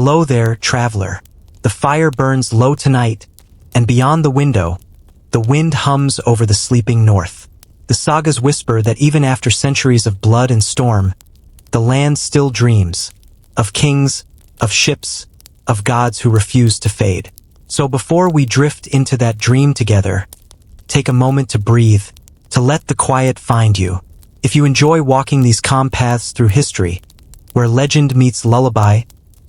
Hello there, traveler. The fire burns low tonight, and beyond the window, the wind hums over the sleeping north. The sagas whisper that even after centuries of blood and storm, the land still dreams of kings, of ships, of gods who refuse to fade. So before we drift into that dream together, take a moment to breathe, to let the quiet find you. If you enjoy walking these calm paths through history, where legend meets lullaby,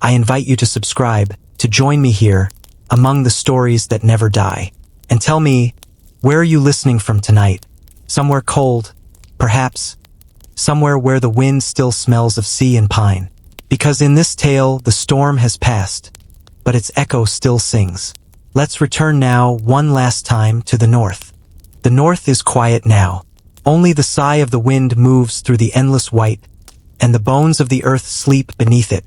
I invite you to subscribe, to join me here, among the stories that never die. And tell me, where are you listening from tonight? Somewhere cold, perhaps, somewhere where the wind still smells of sea and pine. Because in this tale, the storm has passed, but its echo still sings. Let's return now, one last time, to the north. The north is quiet now. Only the sigh of the wind moves through the endless white, and the bones of the earth sleep beneath it.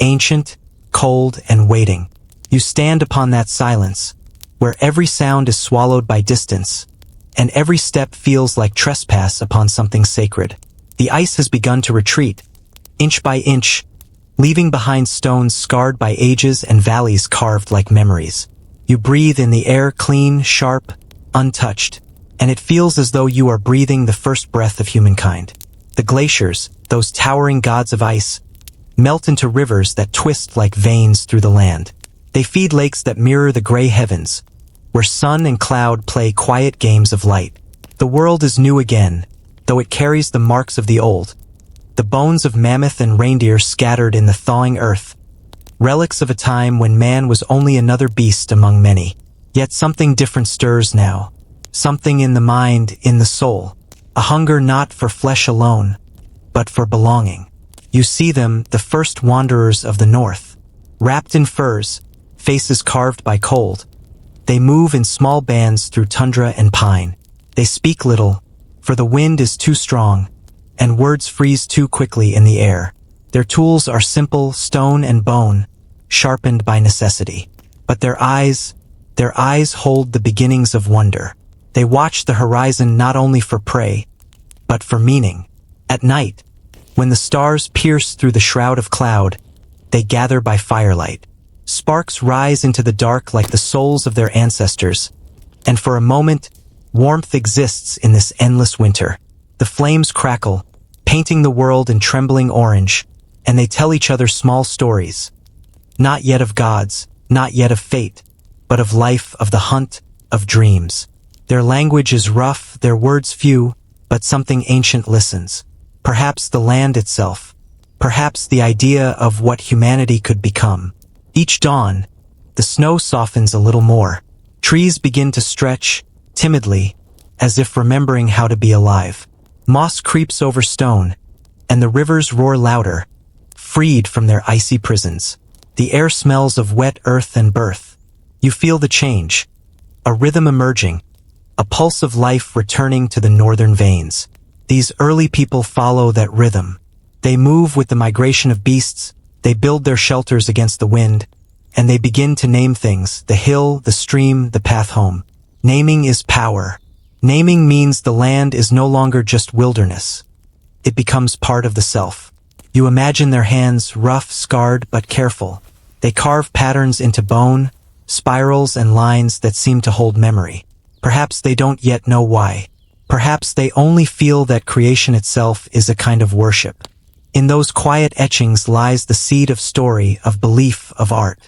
Ancient, cold, and waiting. You stand upon that silence, where every sound is swallowed by distance, and every step feels like trespass upon something sacred. The ice has begun to retreat, inch by inch, leaving behind stones scarred by ages and valleys carved like memories. You breathe in the air clean, sharp, untouched, and it feels as though you are breathing the first breath of humankind. The glaciers, those towering gods of ice, melt into rivers that twist like veins through the land. They feed lakes that mirror the gray heavens, where sun and cloud play quiet games of light. The world is new again, though it carries the marks of the old. The bones of mammoth and reindeer scattered in the thawing earth, relics of a time when man was only another beast among many. Yet something different stirs now. Something in the mind, in the soul. A hunger not for flesh alone, but for belonging. You see them, the first wanderers of the north. Wrapped in furs, faces carved by cold. They move in small bands through tundra and pine. They speak little, for the wind is too strong, and words freeze too quickly in the air. Their tools are simple, stone and bone, sharpened by necessity. But their eyes hold the beginnings of wonder. They watch the horizon not only for prey, but for meaning. At night, when the stars pierce through the shroud of cloud, they gather by firelight. Sparks rise into the dark like the souls of their ancestors, and for a moment, warmth exists in this endless winter. The flames crackle, painting the world in trembling orange, and they tell each other small stories. Not yet of gods, not yet of fate, but of life, of the hunt, of dreams. Their language is rough, their words few, but something ancient listens. Perhaps the land itself, perhaps the idea of what humanity could become. Each dawn, the snow softens a little more. Trees begin to stretch, timidly, as if remembering how to be alive. Moss creeps over stone, and the rivers roar louder, freed from their icy prisons. The air smells of wet earth and birth. You feel the change, a rhythm emerging, a pulse of life returning to the northern veins. These early people follow that rhythm. They move with the migration of beasts, they build their shelters against the wind, and they begin to name things, the hill, the stream, the path home. Naming is power. Naming means the land is no longer just wilderness. It becomes part of the self. You imagine their hands, rough, scarred, but careful. They carve patterns into bone, spirals and lines that seem to hold memory. Perhaps they don't yet know why. Perhaps they only feel that creation itself is a kind of worship. In those quiet etchings lies the seed of story, of belief, of art.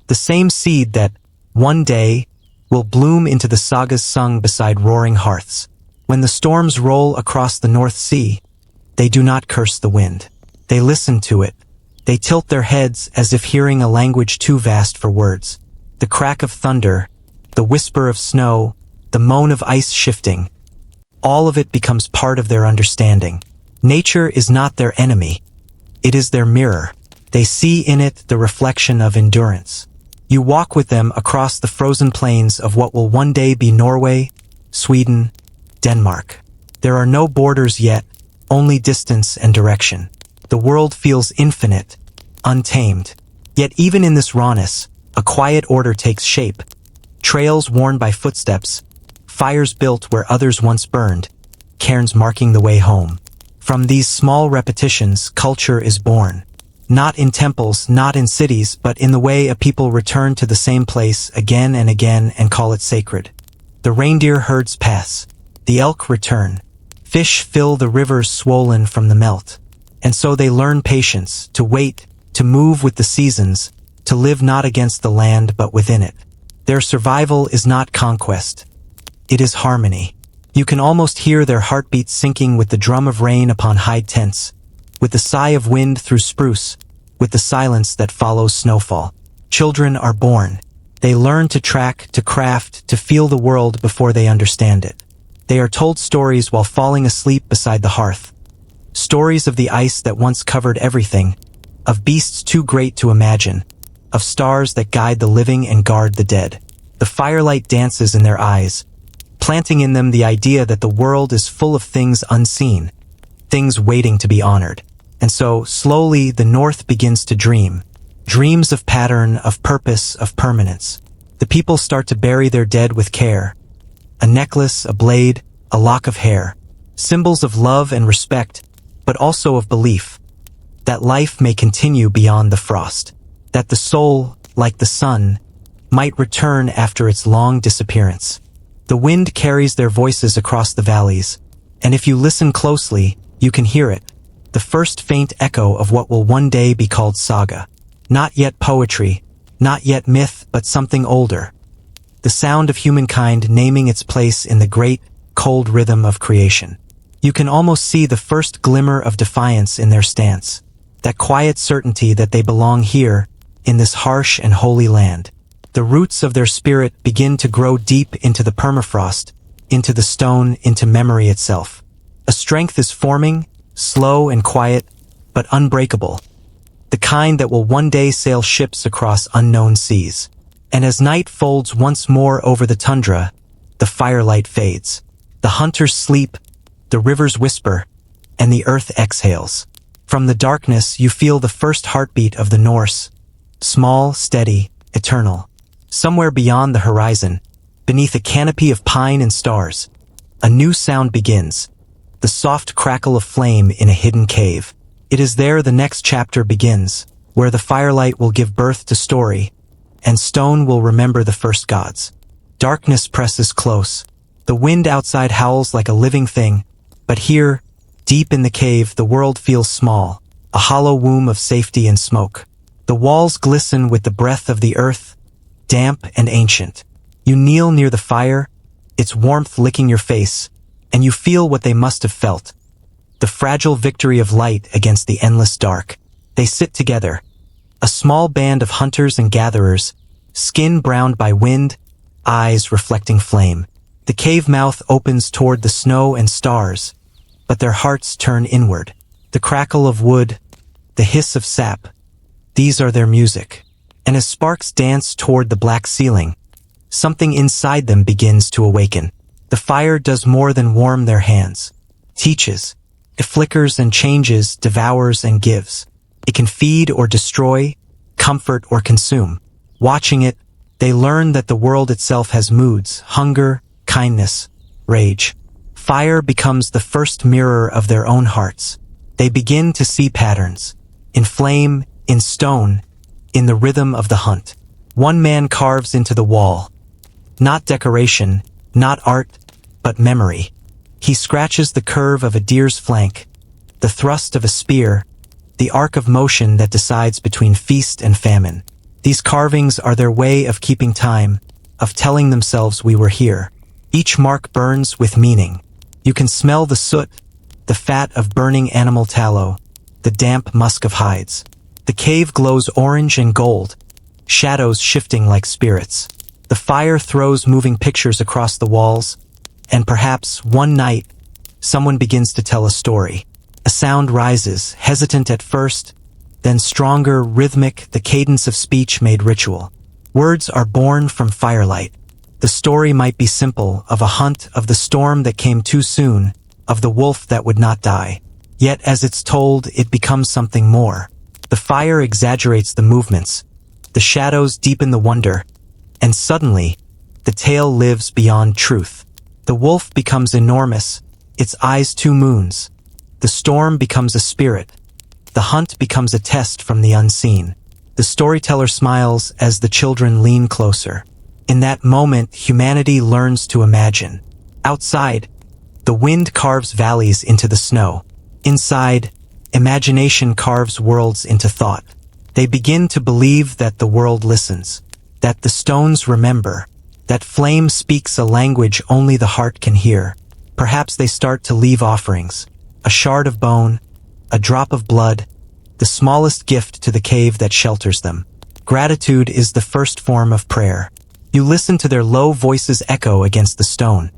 The same seed that, one day, will bloom into the sagas sung beside roaring hearths. When the storms roll across the North Sea, they do not curse the wind. They listen to it. They tilt their heads as if hearing a language too vast for words. The crack of thunder, the whisper of snow, the moan of ice shifting, all of it becomes part of their understanding. Nature is not their enemy. It is their mirror. They see in it the reflection of endurance. You walk with them across the frozen plains of what will one day be Norway, Sweden, Denmark. There are no borders yet, only distance and direction. The world feels infinite, untamed. Yet even in this rawness, a quiet order takes shape. Trails worn by footsteps, fires built where others once burned, cairns marking the way home. From these small repetitions, culture is born. Not in temples, not in cities, but in the way a people return to the same place again and again and call it sacred. The reindeer herds pass. The elk return. Fish fill the rivers swollen from the melt. And so they learn patience, to wait, to move with the seasons, to live not against the land but within it. Their survival is not conquest. It is harmony. You can almost hear their heartbeats sinking with the drum of rain upon hide tents, with the sigh of wind through spruce, with the silence that follows snowfall. Children are born. They learn to track, to craft, to feel the world before they understand it. They are told stories while falling asleep beside the hearth. Stories of the ice that once covered everything, of beasts too great to imagine, of stars that guide the living and guard the dead. The firelight dances in their eyes, planting in them the idea that the world is full of things unseen, things waiting to be honored. And so, slowly, the North begins to dream. Dreams of pattern, of purpose, of permanence. The people start to bury their dead with care. A necklace, a blade, a lock of hair. Symbols of love and respect, but also of belief. That life may continue beyond the frost. That the soul, like the sun, might return after its long disappearance. The wind carries their voices across the valleys, and if you listen closely, you can hear it. The first faint echo of what will one day be called saga. Not yet poetry, not yet myth, but something older. The sound of humankind naming its place in the great, cold rhythm of creation. You can almost see the first glimmer of defiance in their stance. That quiet certainty that they belong here, in this harsh and holy land. The roots of their spirit begin to grow deep into the permafrost, into the stone, into memory itself. A strength is forming, slow and quiet, but unbreakable. The kind that will one day sail ships across unknown seas. And as night folds once more over the tundra, the firelight fades. The hunters sleep, the rivers whisper, and the earth exhales. From the darkness you feel the first heartbeat of the Norse. Small, steady, eternal. Somewhere beyond the horizon, beneath a canopy of pine and stars, a new sound begins. The soft crackle of flame in a hidden cave. It is there the next chapter begins, where the firelight will give birth to story, and stone will remember the first gods. Darkness presses close. The wind outside howls like a living thing, but here, deep in the cave, the world feels small, a hollow womb of safety and smoke. The walls glisten with the breath of the earth, damp and ancient. You kneel near the fire, its warmth licking your face, and you feel what they must have felt. The fragile victory of light against the endless dark. They sit together, a small band of hunters and gatherers, skin browned by wind, eyes reflecting flame. The cave mouth opens toward the snow and stars, but their hearts turn inward. The crackle of wood, the hiss of sap, these are their music. And as sparks dance toward the black ceiling, something inside them begins to awaken. The fire does more than warm their hands. Teaches. It flickers and changes, devours and gives. It can feed or destroy, comfort or consume. Watching it, they learn that the world itself has moods, hunger, kindness, rage. Fire becomes the first mirror of their own hearts. They begin to see patterns. In flame, in stone, in the rhythm of the hunt. One man carves into the wall. Not decoration, not art, but memory. He scratches the curve of a deer's flank, the thrust of a spear, the arc of motion that decides between feast and famine. These carvings are their way of keeping time, of telling themselves we were here. Each mark burns with meaning. You can smell the soot, the fat of burning animal tallow, the damp musk of hides. The cave glows orange and gold, shadows shifting like spirits. The fire throws moving pictures across the walls, and perhaps one night, someone begins to tell a story. A sound rises, hesitant at first, then stronger, rhythmic, the cadence of speech made ritual. Words are born from firelight. The story might be simple, of a hunt, of the storm that came too soon, of the wolf that would not die. Yet as it's told, it becomes something more. The fire exaggerates the movements, the shadows deepen the wonder, and suddenly, the tale lives beyond truth. The wolf becomes enormous, its eyes two moons. The storm becomes a spirit, The hunt becomes a test from the unseen. The storyteller smiles as the children lean closer. In that moment, humanity learns to imagine. Outside, the wind carves valleys into the snow. Inside, imagination carves worlds into thought. They begin to believe that the world listens, that the stones remember, that flame speaks a language only the heart can hear. Perhaps they start to leave offerings, a shard of bone, a drop of blood, the smallest gift to the cave that shelters them. Gratitude is the first form of prayer. You listen to their low voices echo against the stone.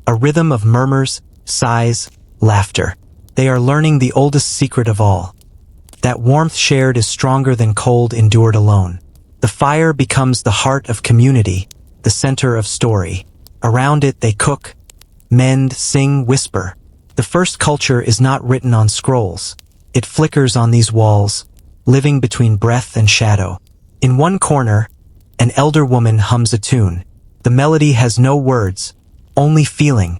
A rhythm of murmurs, sighs, laughter. They are learning the oldest secret of all. That warmth shared is stronger than cold endured alone. The fire becomes the heart of community, the center of story. Around it they cook, mend, sing, whisper. The first culture is not written on scrolls. It flickers on these walls, living between breath and shadow. In one corner, an elder woman hums a tune. The melody has no words, only feeling,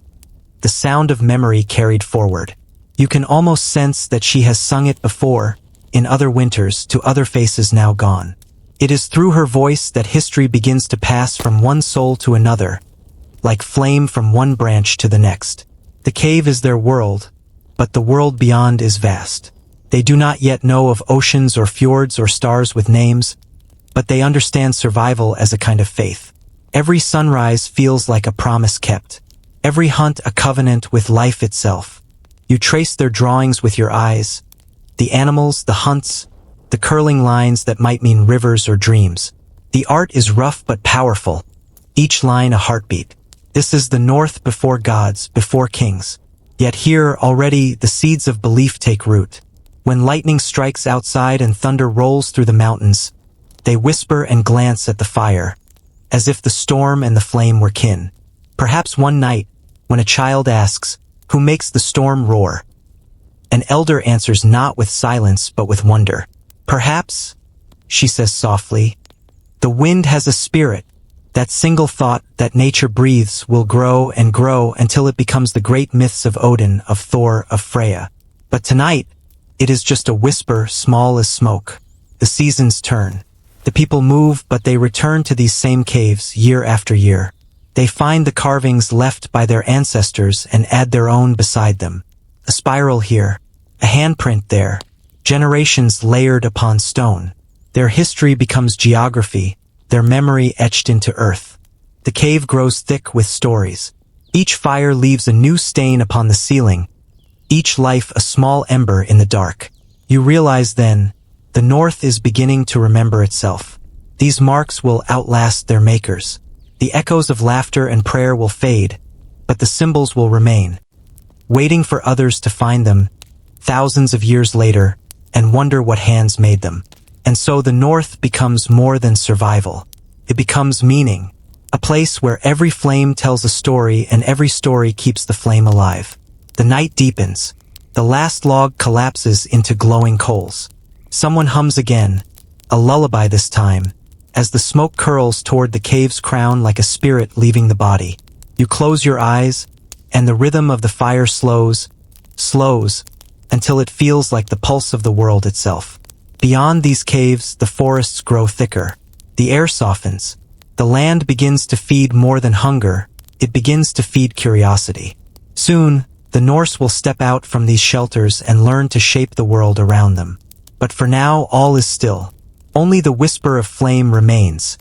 the sound of memory carried forward. You can almost sense that she has sung it before, in other winters, to other faces now gone. It is through her voice that history begins to pass from one soul to another, like flame from one branch to the next. The cave is their world, but the world beyond is vast. They do not yet know of oceans or fjords or stars with names, but they understand survival as a kind of faith. Every sunrise feels like a promise kept. Every hunt a covenant with life itself. You trace their drawings with your eyes. The animals, the hunts, the curling lines that might mean rivers or dreams. The art is rough but powerful. Each line a heartbeat. This is the North before gods, before kings. Yet here already the seeds of belief take root. When lightning strikes outside and thunder rolls through the mountains, they whisper and glance at the fire, as if the storm and the flame were kin. Perhaps one night, when a child asks, "Who makes the storm roar?" an elder answers not with silence but with wonder. "Perhaps," she says softly, "the wind has a spirit. That single thought that nature breathes will grow and grow until it becomes the great myths of Odin, of Thor, of Freya. But tonight, it is just a whisper small as smoke. The seasons turn. The people move, but they return to these same caves year after year. They find the carvings left by their ancestors and add their own beside them. A spiral here, a handprint there, generations layered upon stone. Their history becomes geography, their memory etched into earth. The cave grows thick with stories. Each fire leaves a new stain upon the ceiling, each life a small ember in the dark. You realize then, the North is beginning to remember itself. These marks will outlast their makers. The echoes of laughter and prayer will fade, but the symbols will remain, waiting for others to find them, thousands of years later, and wonder what hands made them. And so the North becomes more than survival. It becomes meaning, a place where every flame tells a story and every story keeps the flame alive. The night deepens. The last log collapses into glowing coals. Someone hums again, a lullaby this time, as the smoke curls toward the cave's crown like a spirit leaving the body. You close your eyes, and the rhythm of the fire slows, until it feels like the pulse of the world itself. Beyond these caves, the forests grow thicker. The air softens. The land begins to feed more than hunger. It begins to feed curiosity. Soon, the Norse will step out from these shelters and learn to shape the world around them. But for now, all is still. Only the whisper of flame remains,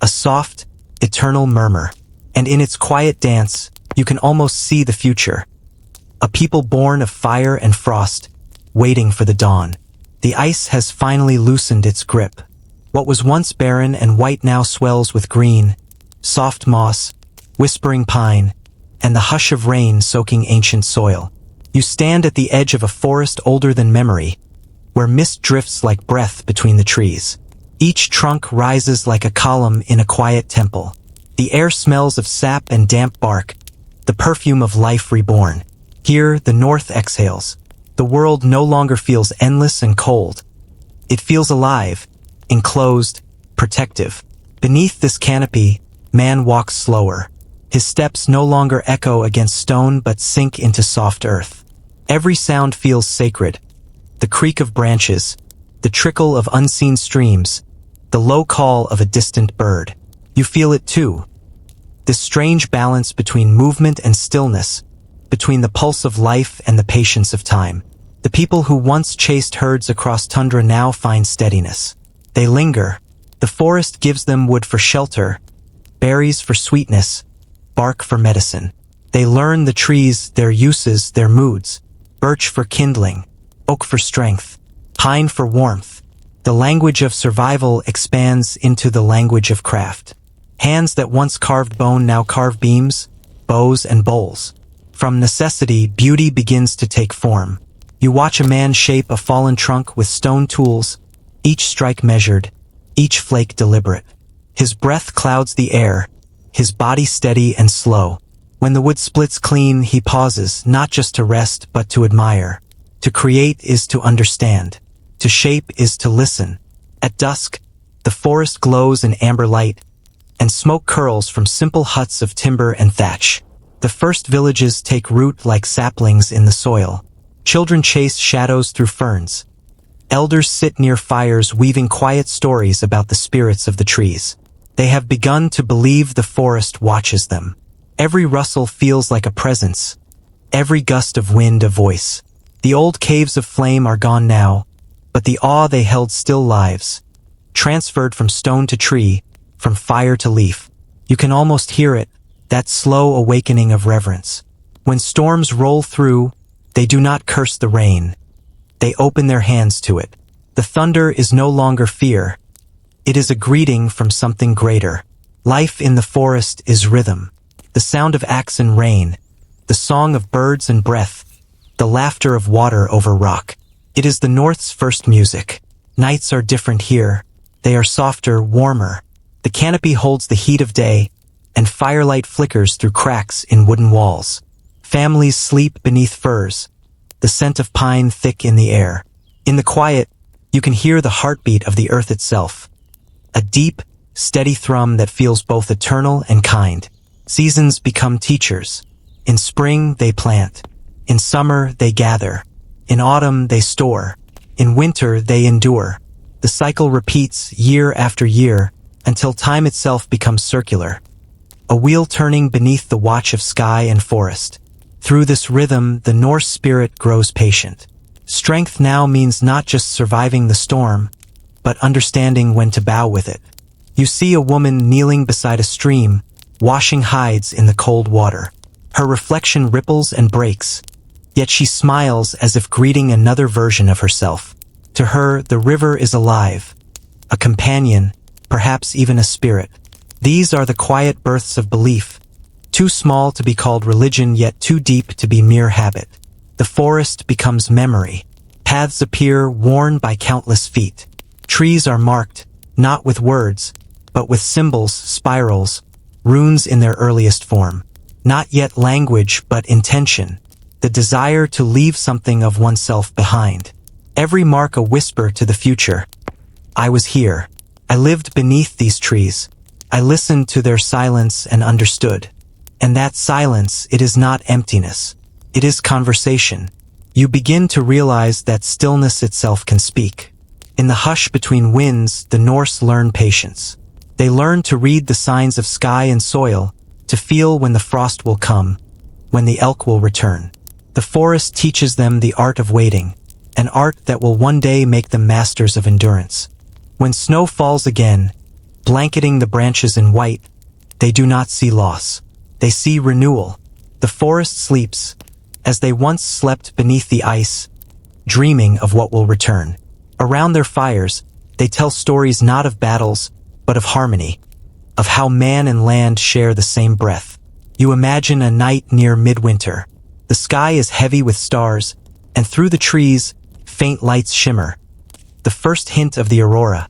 a soft, eternal murmur. And in its quiet dance, you can almost see the future. A people born of fire and frost, waiting for the dawn. The ice has finally loosened its grip. What was once barren and white now swells with green, soft moss, whispering pine, and the hush of rain soaking ancient soil. You stand at the edge of a forest older than memory, where mist drifts like breath between the trees. Each trunk rises like a column in a quiet temple. The air smells of sap and damp bark, the perfume of life reborn. Here, the North exhales. The world no longer feels endless and cold. It feels alive, enclosed, protective. Beneath this canopy, man walks slower. His steps no longer echo against stone but sink into soft earth. Every sound feels sacred. the creak of branches, the trickle of unseen streams, the low call of a distant bird. You feel it too. This strange balance between movement and stillness, between the pulse of life and the patience of time. The people who once chased herds across tundra now find steadiness. They linger. The forest gives them wood for shelter, berries for sweetness, bark for medicine. They learn the trees, their uses, their moods. Birch for kindling, oak for strength, pine for warmth. The language of survival expands into the language of craft. Hands that once carved bone now carve beams, bows and bowls. From necessity, beauty begins to take form. You watch a man shape a fallen trunk with stone tools, each strike measured, each flake deliberate. His breath clouds the air, his body steady and slow. When the wood splits clean, he pauses, not just to rest, but to admire. To create is to understand. To shape is to listen. At dusk, the forest glows in amber light, and smoke curls from simple huts of timber and thatch. The first villages take root like saplings in the soil. Children chase shadows through ferns. Elders sit near fires weaving quiet stories about the spirits of the trees. They have begun to believe the forest watches them. Every rustle feels like a presence. Every gust of wind a voice. The old caves of flame are gone now, but the awe they held still lives. Transferred from stone to tree, from fire to leaf. You can almost hear it, that slow awakening of reverence. When storms roll through, they do not curse the rain. They open their hands to it. The thunder is no longer fear. It is a greeting from something greater. Life in the forest is rhythm. The sound of axe and rain, the song of birds and breath, the laughter of water over rock. It is the North's first music. Nights are different here. They are softer, warmer. The canopy holds the heat of day, and firelight flickers through cracks in wooden walls. Families sleep beneath firs, the scent of pine thick in the air. In the quiet, you can hear the heartbeat of the earth itself. A deep, steady thrum that feels both eternal and kind. Seasons become teachers. In spring, they plant. In summer, they gather. In autumn, they store. In winter, they endure. The cycle repeats year after year until time itself becomes circular. A wheel turning beneath the watch of sky and forest. Through this rhythm, the Norse spirit grows patient. Strength now means not just surviving the storm, but understanding when to bow with it. You see a woman kneeling beside a stream, washing hides in the cold water. Her reflection ripples and breaks, yet she smiles as if greeting another version of herself. To her, the river is alive, a companion, perhaps even a spirit. These are the quiet births of belief, too small to be called religion yet too deep to be mere habit. The forest becomes memory. Paths appear worn by countless feet. Trees are marked, not with words, but with symbols, spirals, runes in their earliest form. Not yet language, but intention, the desire to leave something of oneself behind. Every mark a whisper to the future. I was here. I lived beneath these trees. I listened to their silence and understood. And that silence, it is not emptiness. It is conversation. You begin to realize that stillness itself can speak. In the hush between winds, the Norse learn patience. They learn to read the signs of sky and soil, to feel when the frost will come, when the elk will return. The forest teaches them the art of waiting, an art that will one day make them masters of endurance. When snow falls again, blanketing the branches in white, they do not see loss. They see renewal. The forest sleeps, as they once slept beneath the ice, dreaming of what will return. Around their fires, they tell stories not of battles, but of harmony, of how man and land share the same breath. You imagine a night near midwinter. The sky is heavy with stars, and through the trees, faint lights shimmer. The first hint of the aurora,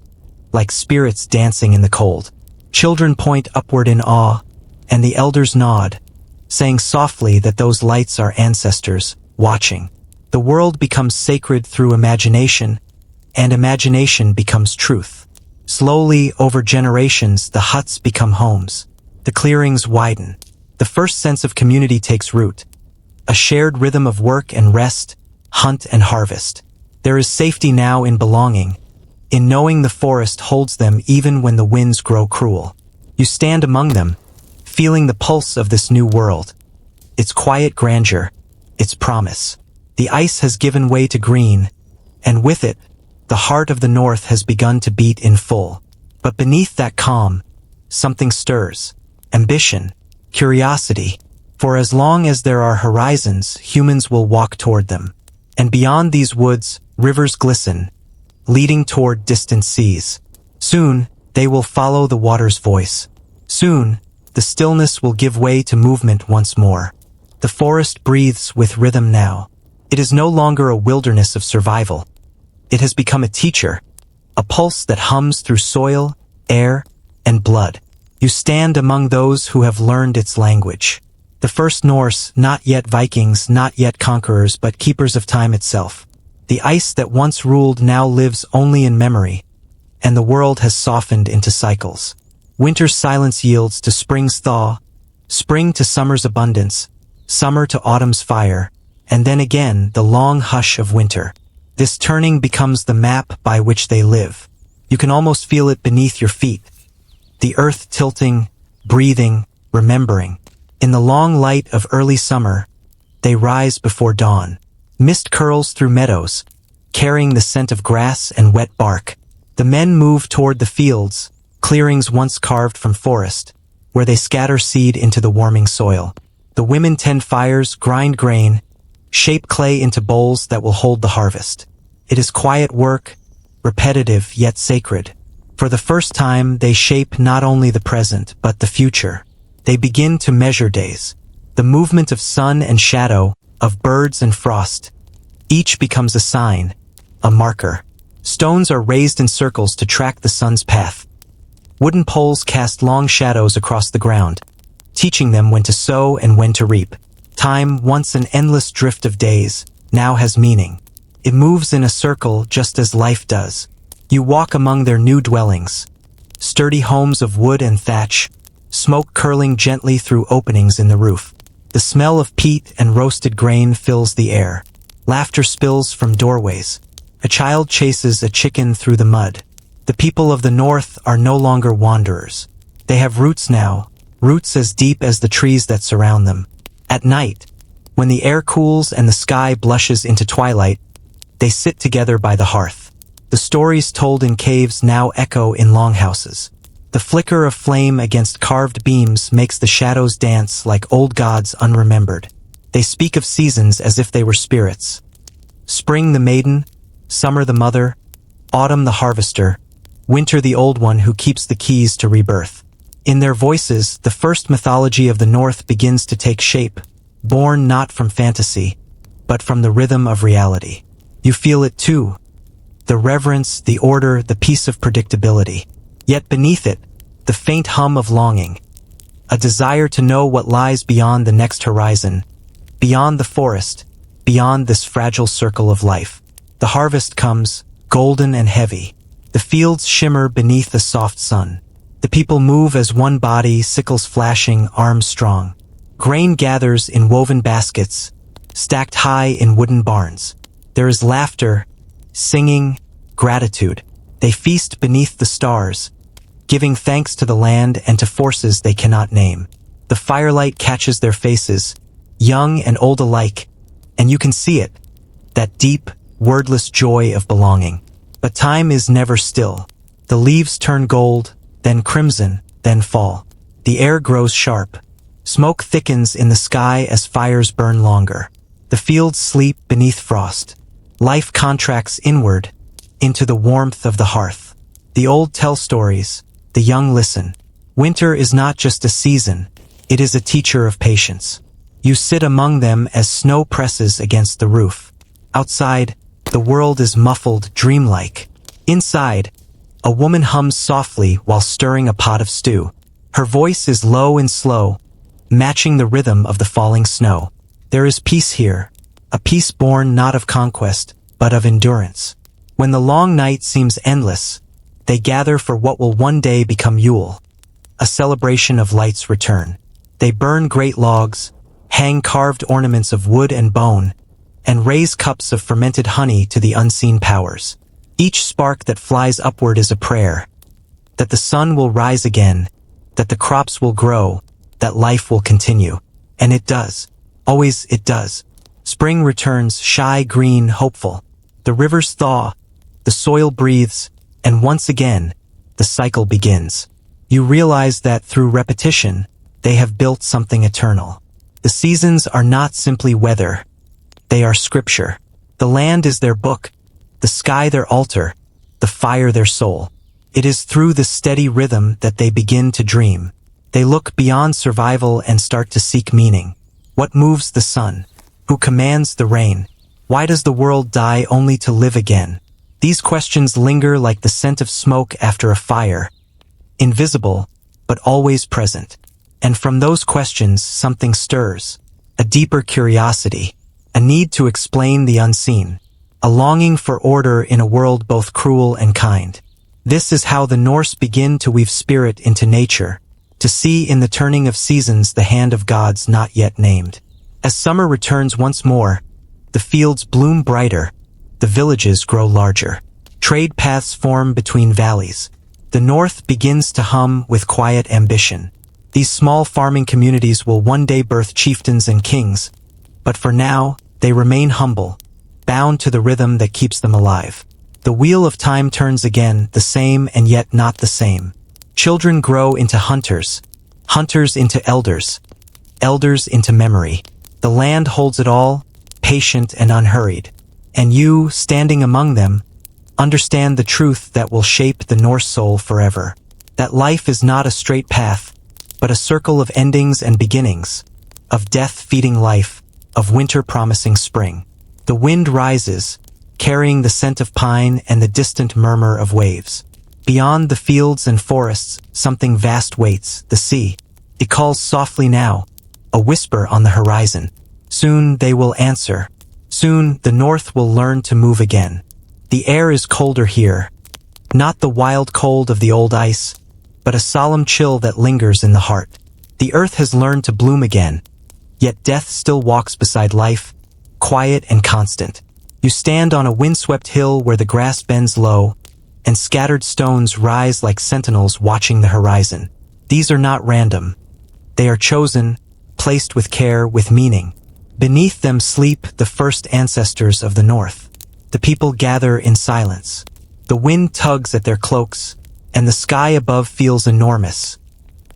like spirits dancing in the cold. Children point upward in awe, and the elders nod, saying softly that those lights are ancestors, watching. The world becomes sacred through imagination, and imagination becomes truth. Slowly, over generations, the huts become homes. The clearings widen. The first sense of community takes root. A shared rhythm of work and rest, hunt and harvest. There is safety now in belonging, in knowing the forest holds them even when the winds grow cruel. You stand among them, feeling the pulse of this new world, its quiet grandeur, its promise. The ice has given way to green, and with it, the heart of the north has begun to beat in full. But beneath that calm, something stirs. Ambition, curiosity. For as long as there are horizons, humans will walk toward them. And beyond these woods, rivers glisten, leading toward distant seas. Soon, they will follow the water's voice. Soon, the stillness will give way to movement once more. The forest breathes with rhythm now. It is no longer a wilderness of survival. It has become a teacher, a pulse that hums through soil, air, and blood. You stand among those who have learned its language. The first Norse, not yet Vikings, not yet conquerors, but keepers of time itself. The ice that once ruled now lives only in memory, and the world has softened into cycles. Winter's silence yields to spring's thaw, spring to summer's abundance, summer to autumn's fire, and then again the long hush of winter. This turning becomes the map by which they live. You can almost feel it beneath your feet. The earth tilting, breathing, remembering. In the long light of early summer, they rise before dawn. Mist curls through meadows, carrying the scent of grass and wet bark. The men move toward the fields, clearings once carved from forest, where they scatter seed into the warming soil. The women tend fires, grind grain, shape clay into bowls that will hold the harvest. It is quiet work, repetitive yet sacred. For the first time, they shape not only the present, but the future. They begin to measure days. The movement of sun and shadow, of birds and frost. Each becomes a sign, a marker. Stones are raised in circles to track the sun's path. Wooden poles cast long shadows across the ground, teaching them when to sow and when to reap. Time, once an endless drift of days, now has meaning. It moves in a circle just as life does. You walk among their new dwellings, sturdy homes of wood and thatch, smoke curling gently through openings in the roof. The smell of peat and roasted grain fills the air. Laughter spills from doorways. A child chases a chicken through the mud. The people of the north are no longer wanderers. They have roots now, roots as deep as the trees that surround them. At night, when the air cools and the sky blushes into twilight, they sit together by the hearth. The stories told in caves now echo in longhouses. The flicker of flame against carved beams makes the shadows dance like old gods unremembered. They speak of seasons as if they were spirits. Spring the maiden, summer the mother, autumn the harvester, winter the old one who keeps the keys to rebirth. In their voices, the first mythology of the North begins to take shape, born not from fantasy, but from the rhythm of reality. You feel it too. The reverence, the order, the peace of predictability. Yet beneath it, the faint hum of longing. A desire to know what lies beyond the next horizon, beyond the forest, beyond this fragile circle of life. The harvest comes, golden and heavy. The fields shimmer beneath the soft sun. The people move as one body, sickles flashing, arms strong. Grain gathers in woven baskets, stacked high in wooden barns. There is laughter, singing, gratitude. They feast beneath the stars, giving thanks to the land and to forces they cannot name. The firelight catches their faces, young and old alike, and you can see it, that deep, wordless joy of belonging. But time is never still. The leaves turn gold, then crimson, then fall. The air grows sharp. Smoke thickens in the sky as fires burn longer. The fields sleep beneath frost. Life contracts inward, into the warmth of the hearth. The old tell stories, the young listen. Winter is not just a season, it is a teacher of patience. You sit among them as snow presses against the roof. Outside, the world is muffled, dreamlike. Inside, a woman hums softly while stirring a pot of stew. Her voice is low and slow, matching the rhythm of the falling snow. There is peace here, a peace born not of conquest, but of endurance. When the long night seems endless, they gather for what will one day become Yule, a celebration of light's return. They burn great logs, hang carved ornaments of wood and bone, and raise cups of fermented honey to the unseen powers. Each spark that flies upward is a prayer, that the sun will rise again, that the crops will grow, that life will continue. And it does. Always it does. Spring returns, shy, green, hopeful. The rivers thaw, the soil breathes, and once again, the cycle begins. You realize that through repetition, they have built something eternal. The seasons are not simply weather. They are scripture. The land is their book, the sky their altar, the fire their soul. It is through the steady rhythm that they begin to dream. They look beyond survival and start to seek meaning. What moves the sun? Who commands the rain? Why does the world die only to live again? These questions linger like the scent of smoke after a fire, invisible, but always present. And from those questions, something stirs, a deeper curiosity, a need to explain the unseen, a longing for order in a world both cruel and kind. This is how the Norse begin to weave spirit into nature, to see in the turning of seasons the hand of gods not yet named. As summer returns once more, the fields bloom brighter, the villages grow larger. Trade paths form between valleys. The north begins to hum with quiet ambition. These small farming communities will one day birth chieftains and kings, but for now, they remain humble, bound to the rhythm that keeps them alive. The wheel of time turns again, the same and yet not the same. Children grow into hunters, hunters into elders, elders into memory. The land holds it all, patient and unhurried. And you, standing among them, understand the truth that will shape the Norse soul forever. That life is not a straight path, but a circle of endings and beginnings, of death feeding life, of winter promising spring. The wind rises, carrying the scent of pine and the distant murmur of waves. Beyond the fields and forests, something vast waits, the sea. It calls softly now, a whisper on the horizon. Soon they will answer. Soon the north will learn to move again. The air is colder here, not the wild cold of the old ice, but a solemn chill that lingers in the heart. The earth has learned to bloom again, yet death still walks beside life, quiet and constant. You stand on a windswept hill where the grass bends low, and scattered stones rise like sentinels watching the horizon. These are not random. They are chosen, placed with care, with meaning. Beneath them sleep the first ancestors of the north. The people gather in silence. The wind tugs at their cloaks, and the sky above feels enormous,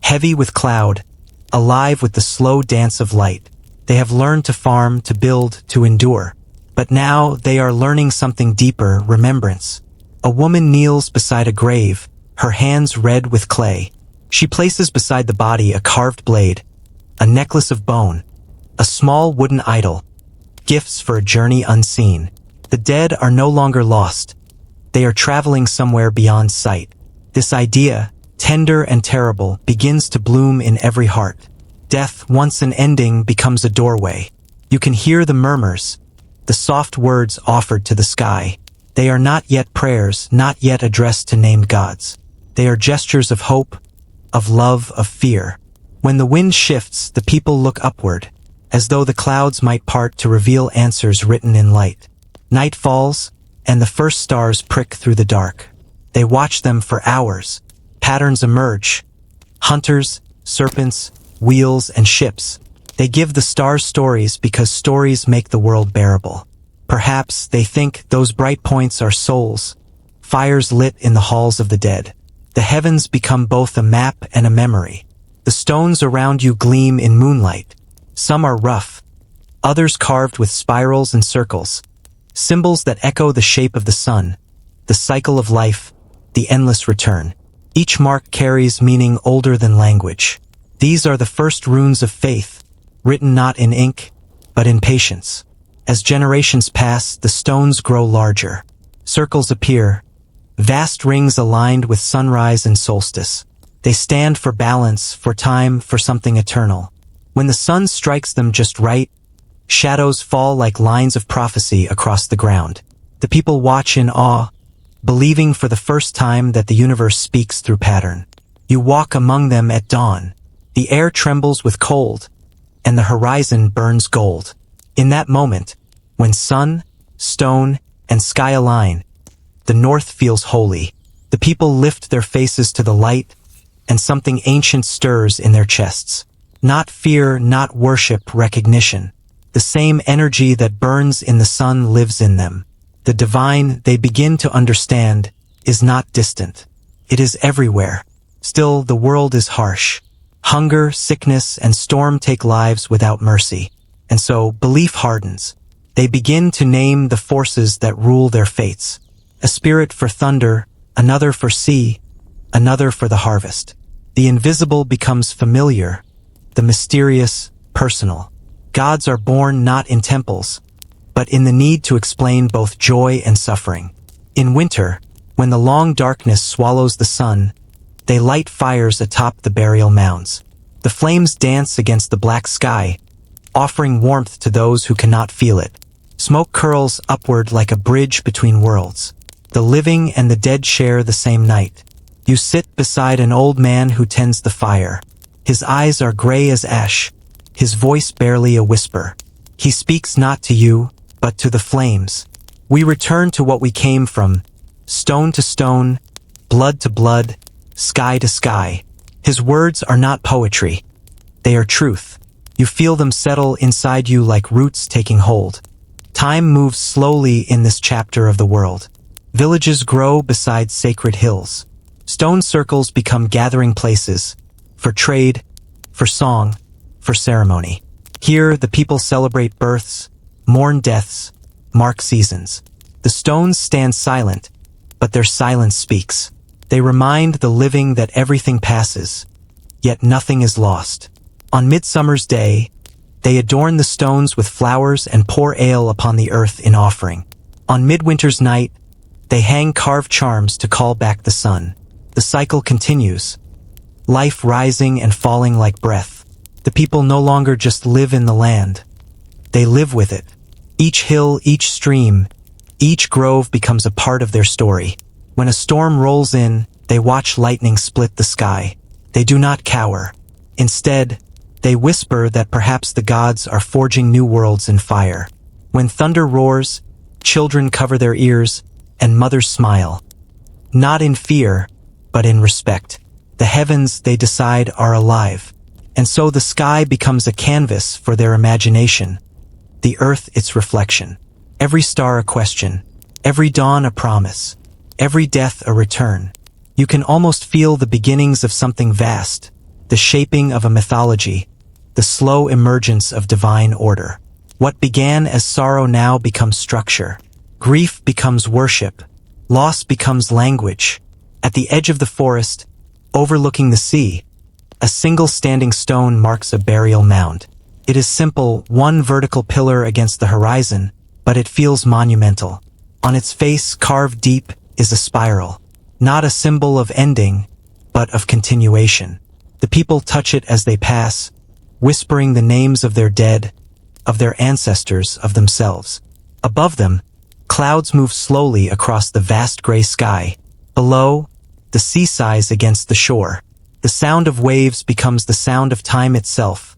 heavy with cloud, alive with the slow dance of light. They have learned to farm, to build, to endure. But now they are learning something deeper, remembrance. A woman kneels beside a grave, her hands red with clay. She places beside the body a carved blade, a necklace of bone, a small wooden idol, gifts for a journey unseen. The dead are no longer lost. They are traveling somewhere beyond sight. This idea, tender and terrible, begins to bloom in every heart. Death, once an ending, becomes a doorway. You can hear the murmurs, the soft words offered to the sky. They are not yet prayers, not yet addressed to named gods. They are gestures of hope, of love, of fear. When the wind shifts, the people look upward, as though the clouds might part to reveal answers written in light. Night falls, and the first stars prick through the dark. They watch them for hours. Patterns emerge. Hunters, serpents, wheels, and ships. They give the stars stories because stories make the world bearable. Perhaps they think those bright points are souls, fires lit in the halls of the dead. The heavens become both a map and a memory. The stones around you gleam in moonlight. Some are rough, others carved with spirals and circles, symbols that echo the shape of the sun, the cycle of life, the endless return. Each mark carries meaning older than language. These are the first runes of faith, written not in ink, but in patience. As generations pass, the stones grow larger. Circles appear, vast rings aligned with sunrise and solstice. They stand for balance, for time, for something eternal. When the sun strikes them just right, shadows fall like lines of prophecy across the ground. The people watch in awe, believing for the first time that the universe speaks through pattern. You walk among them at dawn. The air trembles with cold, and the horizon burns gold. In that moment, When sun, stone, and sky align, the north feels holy. The people lift their faces to the light, and something ancient stirs in their chests. Not fear, not worship, recognition. The same energy that burns in the sun lives in them. The divine, they begin to understand, is not distant. It is everywhere. Still, the world is harsh. Hunger, sickness, and storm take lives without mercy. And so, belief hardens. They begin to name the forces that rule their fates. A spirit for thunder, another for sea, another for the harvest. The invisible becomes familiar, the mysterious, personal. Gods are born not in temples, but in the need to explain both joy and suffering. In winter, when the long darkness swallows the sun, they light fires atop the burial mounds. The flames dance against the black sky, offering warmth to those who cannot feel it. Smoke curls upward like a bridge between worlds. The living and the dead share the same night. You sit beside an old man who tends the fire. His eyes are gray as ash, his voice barely a whisper. He speaks not to you, but to the flames. We return to what we came from, stone to stone, blood to blood, sky to sky. His words are not poetry. They are truth. You feel them settle inside you like roots taking hold. Time moves slowly in this chapter of the world. Villages grow beside sacred hills. Stone circles become gathering places, for trade, for song, for ceremony. Here, the people celebrate births, mourn deaths, mark seasons. The stones stand silent, but their silence speaks. They remind the living that everything passes, yet nothing is lost. On Midsummer's Day, they adorn the stones with flowers and pour ale upon the earth in offering. On Midwinter's night, they hang carved charms to call back the sun. The cycle continues, life rising and falling like breath. The people no longer just live in the land. They live with it. Each hill, each stream, each grove becomes a part of their story. When a storm rolls in, they watch lightning split the sky. They do not cower. Instead, they whisper that perhaps the gods are forging new worlds in fire. When thunder roars, children cover their ears, and mothers smile. Not in fear, but in respect. The heavens, they decide, are alive. And so the sky becomes a canvas for their imagination. The earth its reflection. Every star a question. Every dawn a promise. Every death a return. You can almost feel the beginnings of something vast. The shaping of a mythology. The slow emergence of divine order. What began as sorrow now becomes structure. Grief becomes worship. Loss becomes language. At the edge of the forest, overlooking the sea, a single standing stone marks a burial mound. It is simple, one vertical pillar against the horizon, but it feels monumental. On its face, carved deep, is a spiral. Not a symbol of ending, but of continuation. The people touch it as they pass, whispering the names of their dead, of their ancestors, of themselves. Above them, clouds move slowly across the vast gray sky. Below, the sea sighs against the shore. The sound of waves becomes the sound of time itself.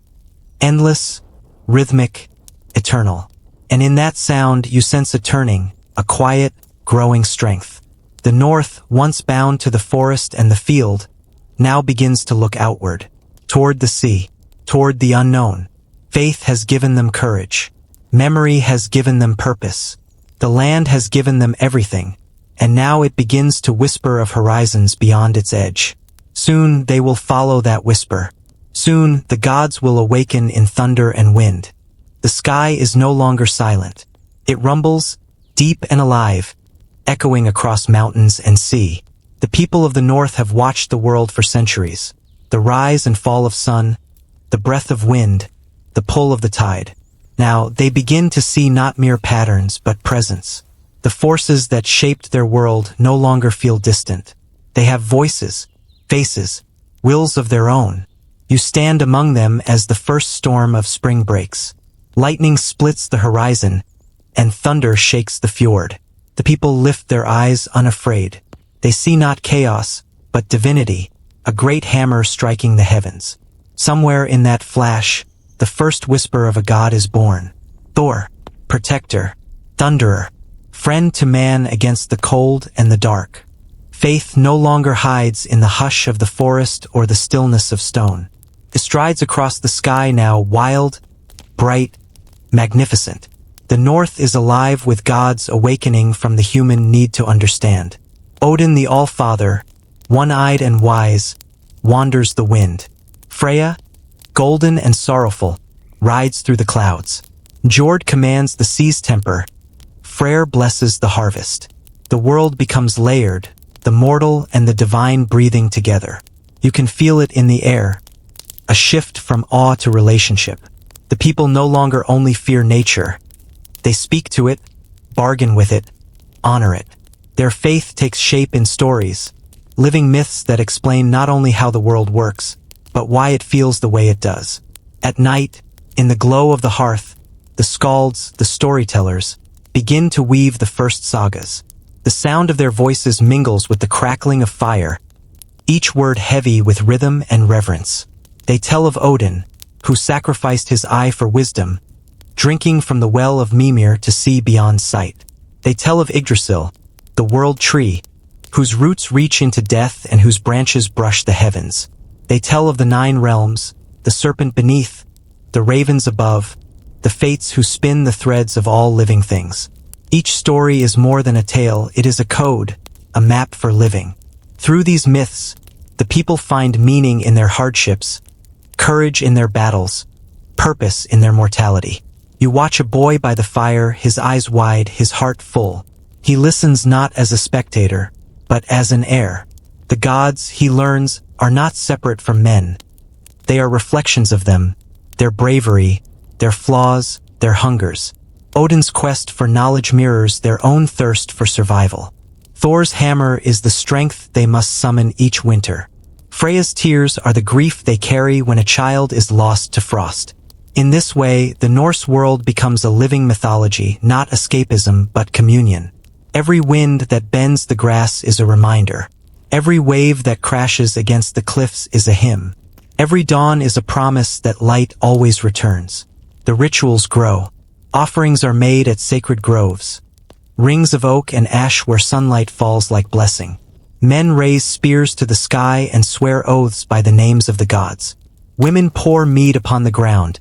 Endless, rhythmic, eternal. And in that sound you sense a turning, a quiet, growing strength. The north, once bound to the forest and the field, now begins to look outward, toward the sea, toward the unknown. Faith has given them courage. Memory has given them purpose. The land has given them everything, and now it begins to whisper of horizons beyond its edge. Soon they will follow that whisper. Soon the gods will awaken in thunder and wind. The sky is no longer silent. It rumbles, deep and alive, echoing across mountains and sea. The people of the north have watched the world for centuries. The rise and fall of sun, the breath of wind, the pull of the tide. Now they begin to see not mere patterns but presence. The forces that shaped their world no longer feel distant. They have voices, faces, wills of their own. You stand among them as the first storm of spring breaks. Lightning splits the horizon, and thunder shakes the fjord. The people lift their eyes unafraid. They see not chaos, but divinity, a great hammer striking the heavens. Somewhere in that flash, the first whisper of a god is born. Thor, protector, thunderer, friend to man against the cold and the dark. Faith no longer hides in the hush of the forest or the stillness of stone. It strides across the sky now, wild, bright, magnificent. The North is alive with gods awakening from the human need to understand. Odin the All-Father, one-eyed and wise, wanders the wind. Freya, golden and sorrowful, rides through the clouds. Jord commands the sea's temper. Freyr blesses the harvest. The world becomes layered, the mortal and the divine breathing together. You can feel it in the air, a shift from awe to relationship. The people no longer only fear nature. They speak to it, bargain with it, honor it. Their faith takes shape in stories, living myths that explain not only how the world works, but why it feels the way it does. At night, in the glow of the hearth, the skalds, the storytellers, begin to weave the first sagas. The sound of their voices mingles with the crackling of fire, each word heavy with rhythm and reverence. They tell of Odin, who sacrificed his eye for wisdom, drinking from the well of Mimir to see beyond sight. They tell of Yggdrasil, the world tree, whose roots reach into death and whose branches brush the heavens. They tell of the 9 realms, the serpent beneath, the ravens above, the fates who spin the threads of all living things. Each story is more than a tale, it is a code, a map for living. Through these myths, the people find meaning in their hardships, courage in their battles, purpose in their mortality. You watch a boy by the fire, his eyes wide, his heart full. He listens not as a spectator, but as an heir. The gods, he learns, are not separate from men. They are reflections of them, their bravery, their flaws, their hungers. Odin's quest for knowledge mirrors their own thirst for survival. Thor's hammer is the strength they must summon each winter. Freya's tears are the grief they carry when a child is lost to frost. In this way, the Norse world becomes a living mythology, not escapism but communion. Every wind that bends the grass is a reminder. Every wave that crashes against the cliffs is a hymn. Every dawn is a promise that light always returns. The rituals grow. Offerings are made at sacred groves. Rings of oak and ash where sunlight falls like blessing. Men raise spears to the sky and swear oaths by the names of the gods. Women pour mead upon the ground,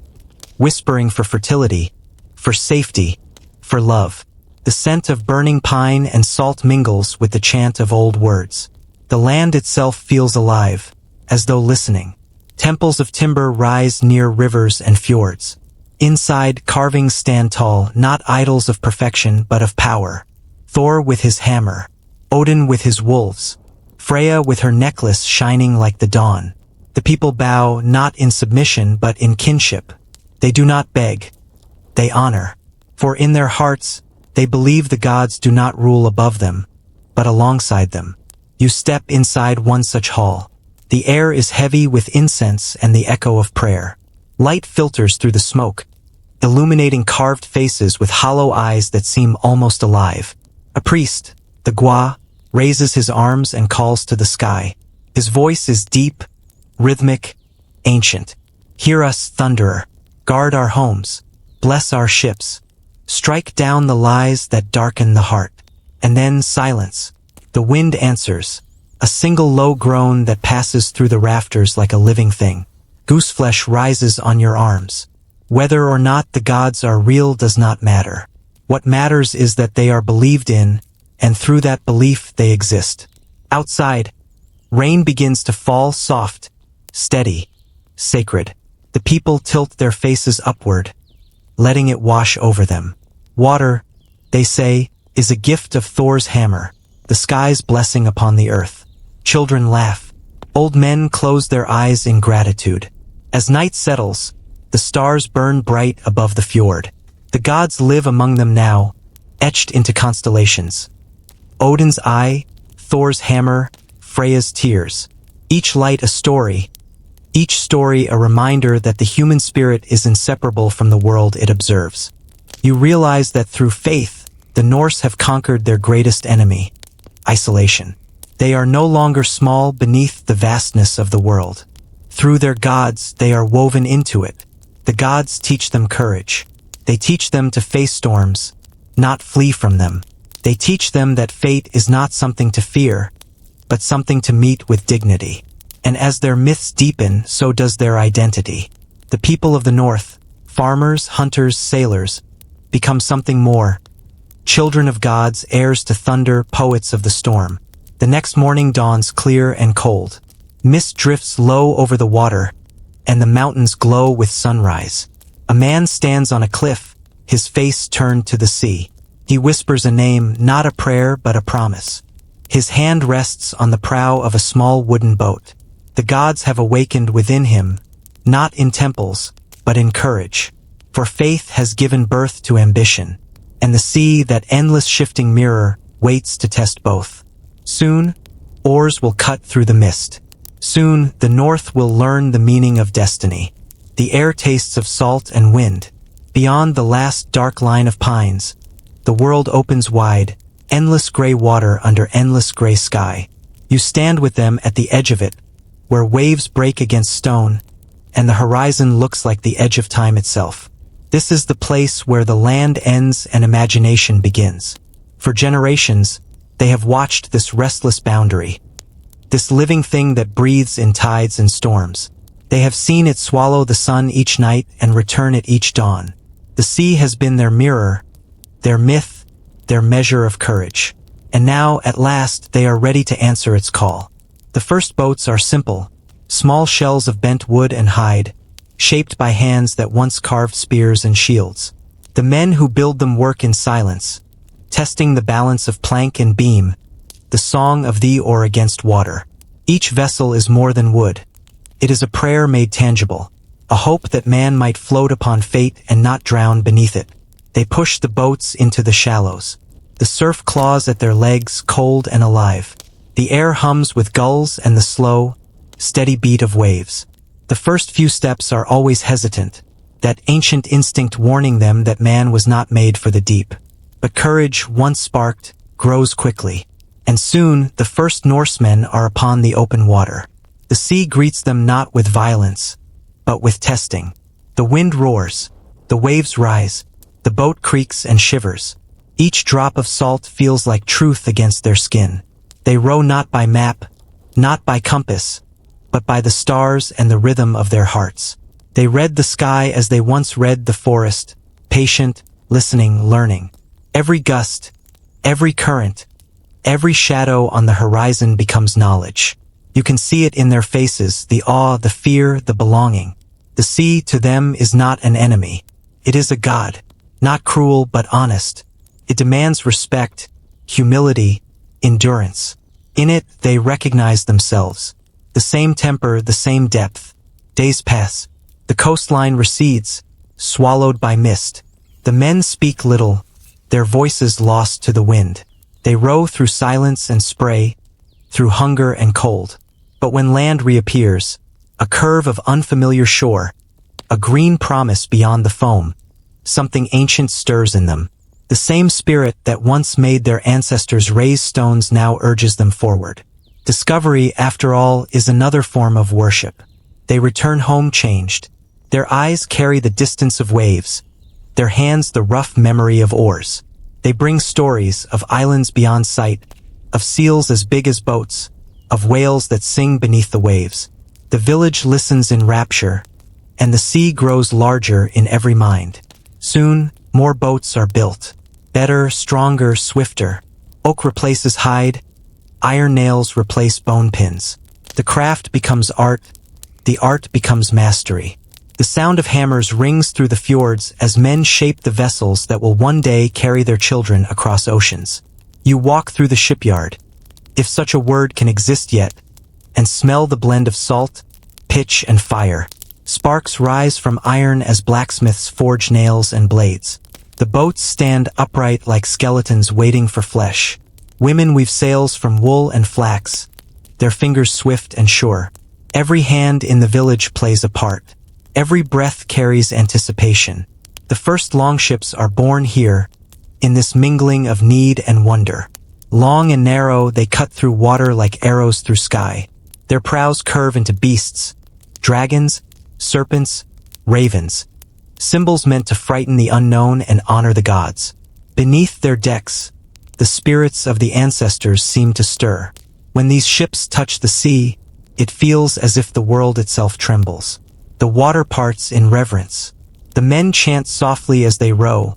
whispering for fertility, for safety, for love. The scent of burning pine and salt mingles with the chant of old words. The land itself feels alive, as though listening. Temples of timber rise near rivers and fjords. Inside, carvings stand tall, not idols of perfection but of power. Thor with his hammer, Odin with his wolves, Freya with her necklace shining like the dawn. The people bow not in submission but in kinship. They do not beg, they honor. For in their hearts, they believe the gods do not rule above them, but alongside them. You step inside one such hall. The air is heavy with incense and the echo of prayer. Light filters through the smoke, illuminating carved faces with hollow eyes that seem almost alive. A priest, the Gwa, raises his arms and calls to the sky. His voice is deep, rhythmic, ancient. Hear us, Thunderer. Guard our homes. Bless our ships. Strike down the lies that darken the heart. And then silence. The wind answers. A single low groan that passes through the rafters like a living thing. Gooseflesh rises on your arms. Whether or not the gods are real does not matter. What matters is that they are believed in, and through that belief they exist. Outside, rain begins to fall soft, steady, sacred. The people tilt their faces upward, letting it wash over them. Water, they say, is a gift of Thor's hammer, the sky's blessing upon the earth. Children laugh. Old men close their eyes in gratitude. As night settles, the stars burn bright above the fjord. The gods live among them now, etched into constellations. Odin's eye, Thor's hammer, Freya's tears. Each light a story. Each story a reminder that the human spirit is inseparable from the world it observes. You realize that through faith, the Norse have conquered their greatest enemy, isolation. They are no longer small beneath the vastness of the world. Through their gods, they are woven into it. The gods teach them courage. They teach them to face storms, not flee from them. They teach them that fate is not something to fear, but something to meet with dignity. And as their myths deepen, so does their identity. The people of the North, farmers, hunters, sailors, become something more. Children of gods, heirs to thunder, poets of the storm. The next morning dawns clear and cold. Mist drifts low over the water, and the mountains glow with sunrise. A man stands on a cliff, his face turned to the sea. He whispers a name, not a prayer but a promise. His hand rests on the prow of a small wooden boat. The gods have awakened within him, not in temples, but in courage. For faith has given birth to ambition, and the sea, that endless shifting mirror, waits to test both. Soon, oars will cut through the mist. Soon, the North will learn the meaning of destiny. The air tastes of salt and wind. Beyond the last dark line of pines, the world opens wide, endless gray water under endless gray sky. You stand with them at the edge of it, where waves break against stone, and the horizon looks like the edge of time itself. This is the place where the land ends and imagination begins. For generations, they have watched this restless boundary, this living thing that breathes in tides and storms. They have seen it swallow the sun each night and return at each dawn. The sea has been their mirror, their myth, their measure of courage. And now, at last, they are ready to answer its call. The first boats are simple, small shells of bent wood and hide, shaped by hands that once carved spears and shields. The men who build them work in silence, testing the balance of plank and beam, the song of the oar against water. Each vessel is more than wood. It is a prayer made tangible, a hope that man might float upon fate and not drown beneath it. They push the boats into the shallows. The surf claws at their legs, cold and alive. The air hums with gulls and the slow, steady beat of waves. The first few steps are always hesitant, that ancient instinct warning them that man was not made for the deep. But courage, once sparked, grows quickly. And soon, the first Norsemen are upon the open water. The sea greets them not with violence, but with testing. The wind roars, the waves rise, the boat creaks and shivers. Each drop of salt feels like truth against their skin. They row not by map, not by compass, but by the stars and the rhythm of their hearts. They read the sky as they once read the forest, patient, listening, learning. Every gust, every current, every shadow on the horizon becomes knowledge. You can see it in their faces, the awe, the fear, the belonging. The sea, to them, is not an enemy. It is a god, not cruel but honest. It demands respect, humility, endurance. In it, they recognize themselves. The same temper, the same depth. Days pass. The coastline recedes, swallowed by mist. The men speak little, their voices lost to the wind. They row through silence and spray, through hunger and cold. But when land reappears, a curve of unfamiliar shore, a green promise beyond the foam, something ancient stirs in them. The same spirit that once made their ancestors raise stones now urges them forward. Discovery, after all, is another form of worship. They return home changed. Their eyes carry the distance of waves, their hands the rough memory of oars. They bring stories of islands beyond sight, of seals as big as boats, of whales that sing beneath the waves. The village listens in rapture, and the sea grows larger in every mind. Soon, more boats are built. Better, stronger, swifter. Oak replaces hide, iron nails replace bone pins. The craft becomes art, the art becomes mastery. The sound of hammers rings through the fjords as men shape the vessels that will one day carry their children across oceans. You walk through the shipyard, if such a word can exist yet, and smell the blend of salt, pitch, and fire. Sparks rise from iron as blacksmiths forge nails and blades. The boats stand upright like skeletons waiting for flesh. Women weave sails from wool and flax, their fingers swift and sure. Every hand in the village plays a part. Every breath carries anticipation. The first longships are born here, in this mingling of need and wonder. Long and narrow, they cut through water like arrows through sky. Their prows curve into beasts, dragons, serpents, ravens. symbols meant to frighten the unknown and honor the gods. Beneath their decks, the spirits of the ancestors seem to stir. When these ships touch the sea, it feels as if the world itself trembles. The water parts in reverence. The men chant softly as they row,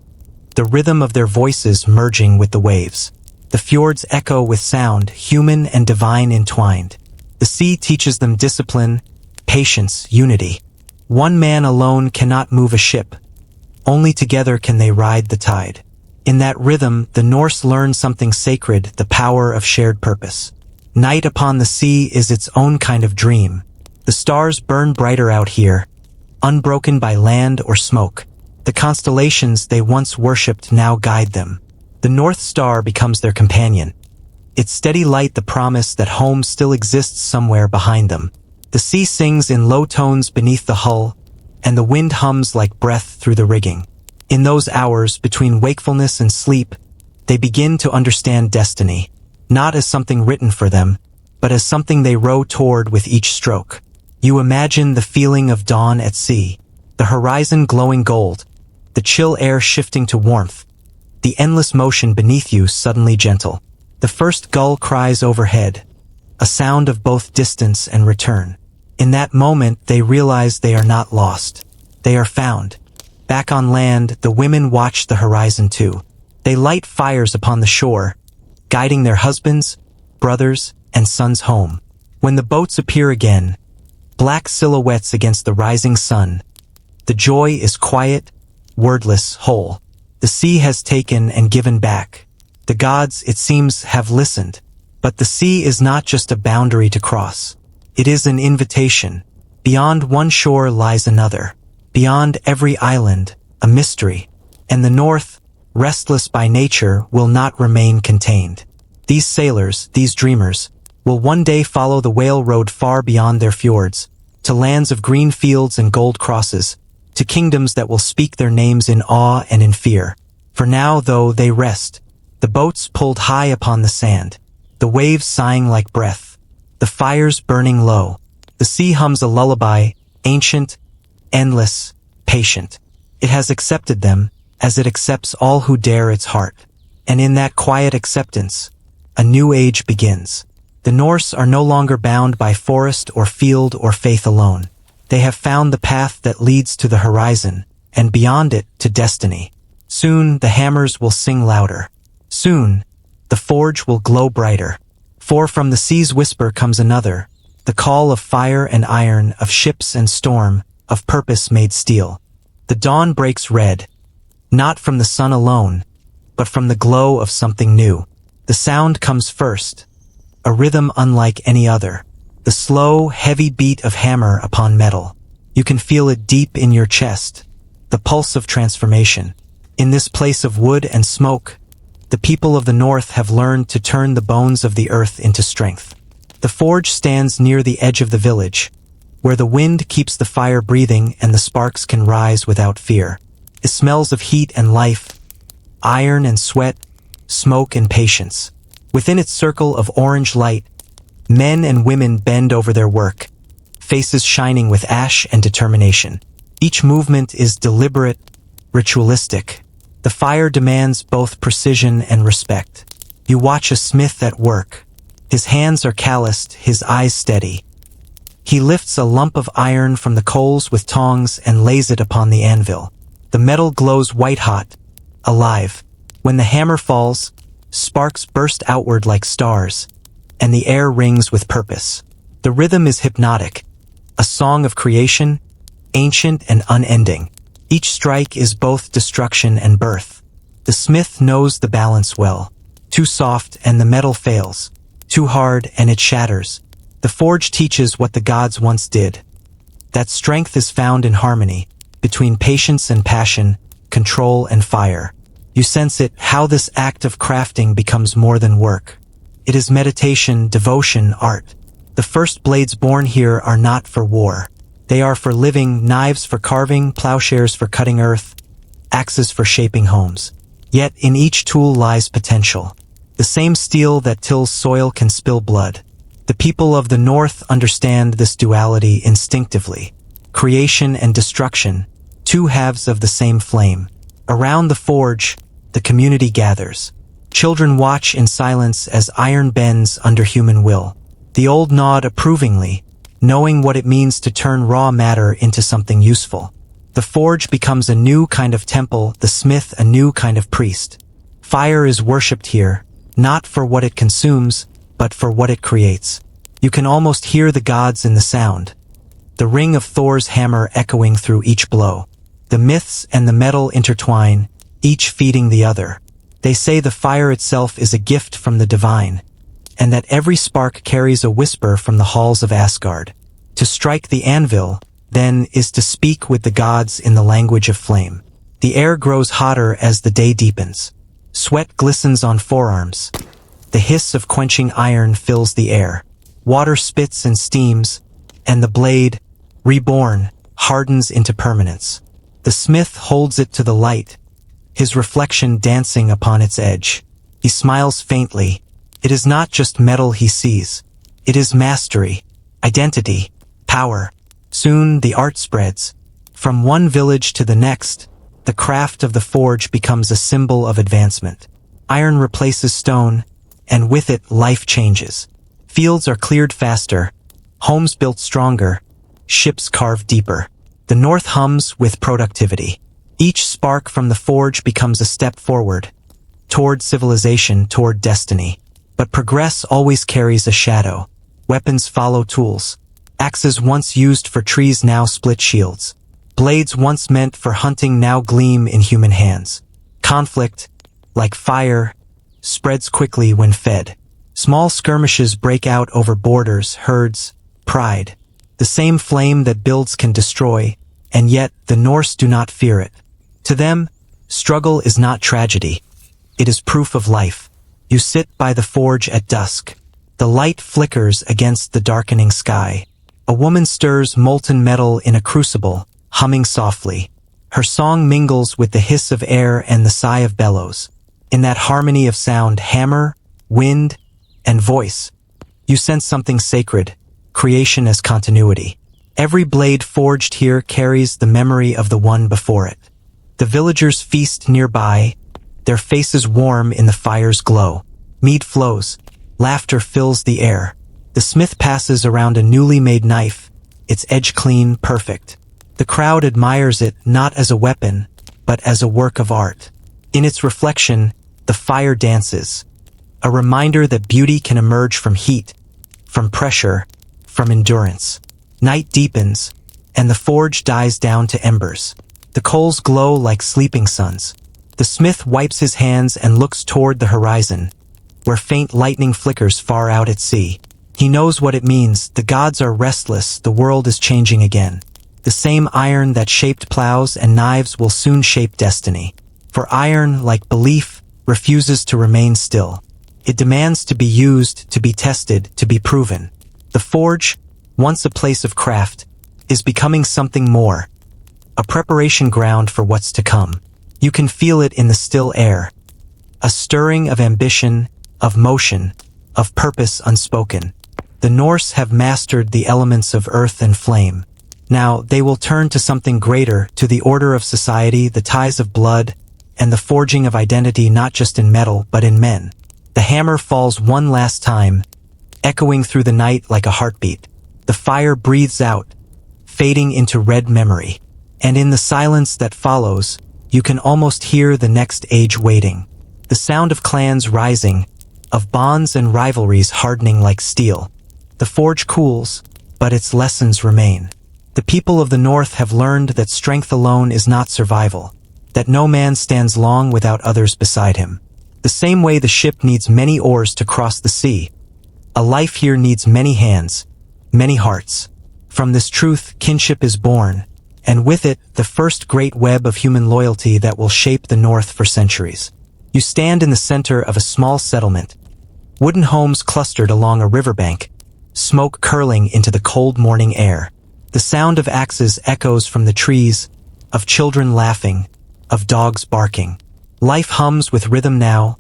the rhythm of their voices merging with the waves. The fjords echo with sound, human and divine entwined. The sea teaches them discipline, patience, unity. One man alone cannot move a ship. Only together can they ride the tide. In that rhythm, the Norse learn something sacred, the power of shared purpose. Night upon the sea is its own kind of dream. The stars burn brighter out here, unbroken by land or smoke. The constellations they once worshipped now guide them. The North Star becomes their companion. Its steady light the promise that home still exists somewhere behind them. The sea sings in low tones beneath the hull, and the wind hums like breath through the rigging. In those hours between wakefulness and sleep, they begin to understand destiny, not as something written for them, but as something they row toward with each stroke. You imagine the feeling of dawn at sea, the horizon glowing gold, the chill air shifting to warmth, the endless motion beneath you suddenly gentle. The first gull cries overhead, a sound of both distance and return. In that moment, they realize they are not lost. They are found. Back on land, the women watch the horizon too. They light fires upon the shore, guiding their husbands, brothers, and sons home. When the boats appear again, black silhouettes against the rising sun, the joy is quiet, wordless, whole. The sea has taken and given back. The gods, it seems, have listened. But the sea is not just a boundary to cross. It is an invitation. Beyond one shore lies another. Beyond every island, a mystery. And the North, restless by nature, will not remain contained. These sailors, these dreamers, will one day follow the whale road far beyond their fjords, to lands of green fields and gold crosses, to kingdoms that will speak their names in awe and in fear. For now, though, they rest, the boats pulled high upon the sand, the waves sighing like breath, the fires burning low. The sea hums a lullaby, ancient, endless, patient. It has accepted them, as it accepts all who dare its heart. And in that quiet acceptance, a new age begins. The Norse are no longer bound by forest or field or faith alone. They have found the path that leads to the horizon, and beyond it, to destiny. Soon, the hammers will sing louder. Soon, the forge will glow brighter. For from the sea's whisper comes another, the call of fire and iron, of ships and storm, of purpose made steel. The dawn breaks red, not from the sun alone, but from the glow of something new. The sound comes first, a rhythm unlike any other, the slow, heavy beat of hammer upon metal. You can feel it deep in your chest, the pulse of transformation. In this place of wood and smoke, the people of the North have learned to turn the bones of the earth into strength. The forge stands near the edge of the village, where the wind keeps the fire breathing and the sparks can rise without fear. It smells of heat and life, iron and sweat, smoke and patience. Within its circle of orange light, men and women bend over their work, faces shining with ash and determination. Each movement is deliberate, ritualistic. The fire demands both precision and respect. You watch a smith at work. His hands are calloused, his eyes steady. He lifts a lump of iron from the coals with tongs and lays it upon the anvil. The metal glows white-hot, alive. When the hammer falls, sparks burst outward like stars, and the air rings with purpose. The rhythm is hypnotic, a song of creation, ancient and unending. Each strike is both destruction and birth. The smith knows the balance well. Too soft and the metal fails. Too hard and it shatters. The forge teaches what the gods once did. That strength is found in harmony, between patience and passion, control and fire. You sense it, how this act of crafting becomes more than work. It is meditation, devotion, art. The first blades born here are not for war. They are for living, knives for carving, plowshares for cutting earth, axes for shaping homes. Yet in each tool lies potential. The same steel that tills soil can spill blood. The people of the North understand this duality instinctively. Creation and destruction, two halves of the same flame. Around the forge, the community gathers. Children watch in silence as iron bends under human will. The old nod approvingly, knowing what it means to turn raw matter into something useful. The forge becomes a new kind of temple, the smith a new kind of priest. Fire is worshipped here, not for what it consumes, but for what it creates. You can almost hear the gods in the sound. The ring of Thor's hammer echoing through each blow. The myths and the metal intertwine, each feeding the other. They say the fire itself is a gift from the divine, and that every spark carries a whisper from the halls of Asgard. To strike the anvil, then, is to speak with the gods in the language of flame. The air grows hotter as the day deepens. Sweat glistens on forearms. The hiss of quenching iron fills the air. Water spits and steams, and the blade, reborn, hardens into permanence. The smith holds it to the light, his reflection dancing upon its edge. He smiles faintly. It is not just metal he sees. It is mastery, identity, power. Soon the art spreads. From one village to the next, the craft of the forge becomes a symbol of advancement. Iron replaces stone, and with it life changes. Fields are cleared faster, homes built stronger, ships carved deeper. The north hums with productivity. Each spark from the forge becomes a step forward, toward civilization, toward destiny. But progress always carries a shadow. Weapons follow tools. Axes once used for trees now split shields. Blades once meant for hunting now gleam in human hands. Conflict, like fire, spreads quickly when fed. Small skirmishes break out over borders, herds, pride. The same flame that builds can destroy, and yet the Norse do not fear it. To them, struggle is not tragedy. It is proof of life. You sit by the forge at dusk. The light flickers against the darkening sky. A woman stirs molten metal in a crucible, humming softly. Her song mingles with the hiss of air and the sigh of bellows. In that harmony of sound, hammer, wind, and voice, you sense something sacred, creation as continuity. Every blade forged here carries the memory of the one before it. The villagers feast nearby, their faces warm in the fire's glow. Mead flows, laughter fills the air. The smith passes around a newly made knife, its edge clean, perfect. The crowd admires it not as a weapon, but as a work of art. In its reflection, the fire dances, a reminder that beauty can emerge from heat, from pressure, from endurance. Night deepens, and the forge dies down to embers. The coals glow like sleeping suns. The smith wipes his hands and looks toward the horizon, where faint lightning flickers far out at sea. He knows what it means. The gods are restless, the world is changing again. The same iron that shaped plows and knives will soon shape destiny. For iron, like belief, refuses to remain still. It demands to be used, to be tested, to be proven. The forge, once a place of craft, is becoming something more, a preparation ground for what's to come. You can feel it in the still air, a stirring of ambition, of motion, of purpose unspoken. The Norse have mastered the elements of earth and flame. Now they will turn to something greater, to the order of society, the ties of blood, and the forging of identity not just in metal but in men. The hammer falls one last time, echoing through the night like a heartbeat. The fire breathes out, fading into red memory. And in the silence that follows, you can almost hear the next age waiting. The sound of clans rising, of bonds and rivalries hardening like steel. The forge cools, but its lessons remain. The people of the North have learned that strength alone is not survival, that no man stands long without others beside him. The same way the ship needs many oars to cross the sea, a life here needs many hands, many hearts. From this truth, kinship is born, and with it, the first great web of human loyalty that will shape the North for centuries. You stand in the center of a small settlement, wooden homes clustered along a riverbank, smoke curling into the cold morning air. The sound of axes echoes from the trees, of children laughing, of dogs barking. Life hums with rhythm now,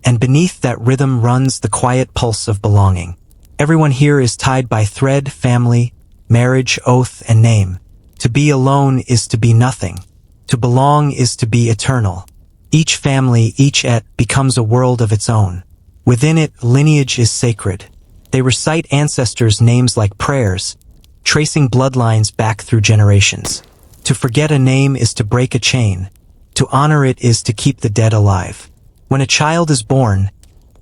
and beneath that rhythm runs the quiet pulse of belonging. Everyone here is tied by thread, family, marriage, oath, and name. To be alone is to be nothing. To belong is to be eternal. Each family, each et, becomes a world of its own. Within it, lineage is sacred. They recite ancestors' names like prayers, tracing bloodlines back through generations. To forget a name is to break a chain. To honor it is to keep the dead alive. When a child is born,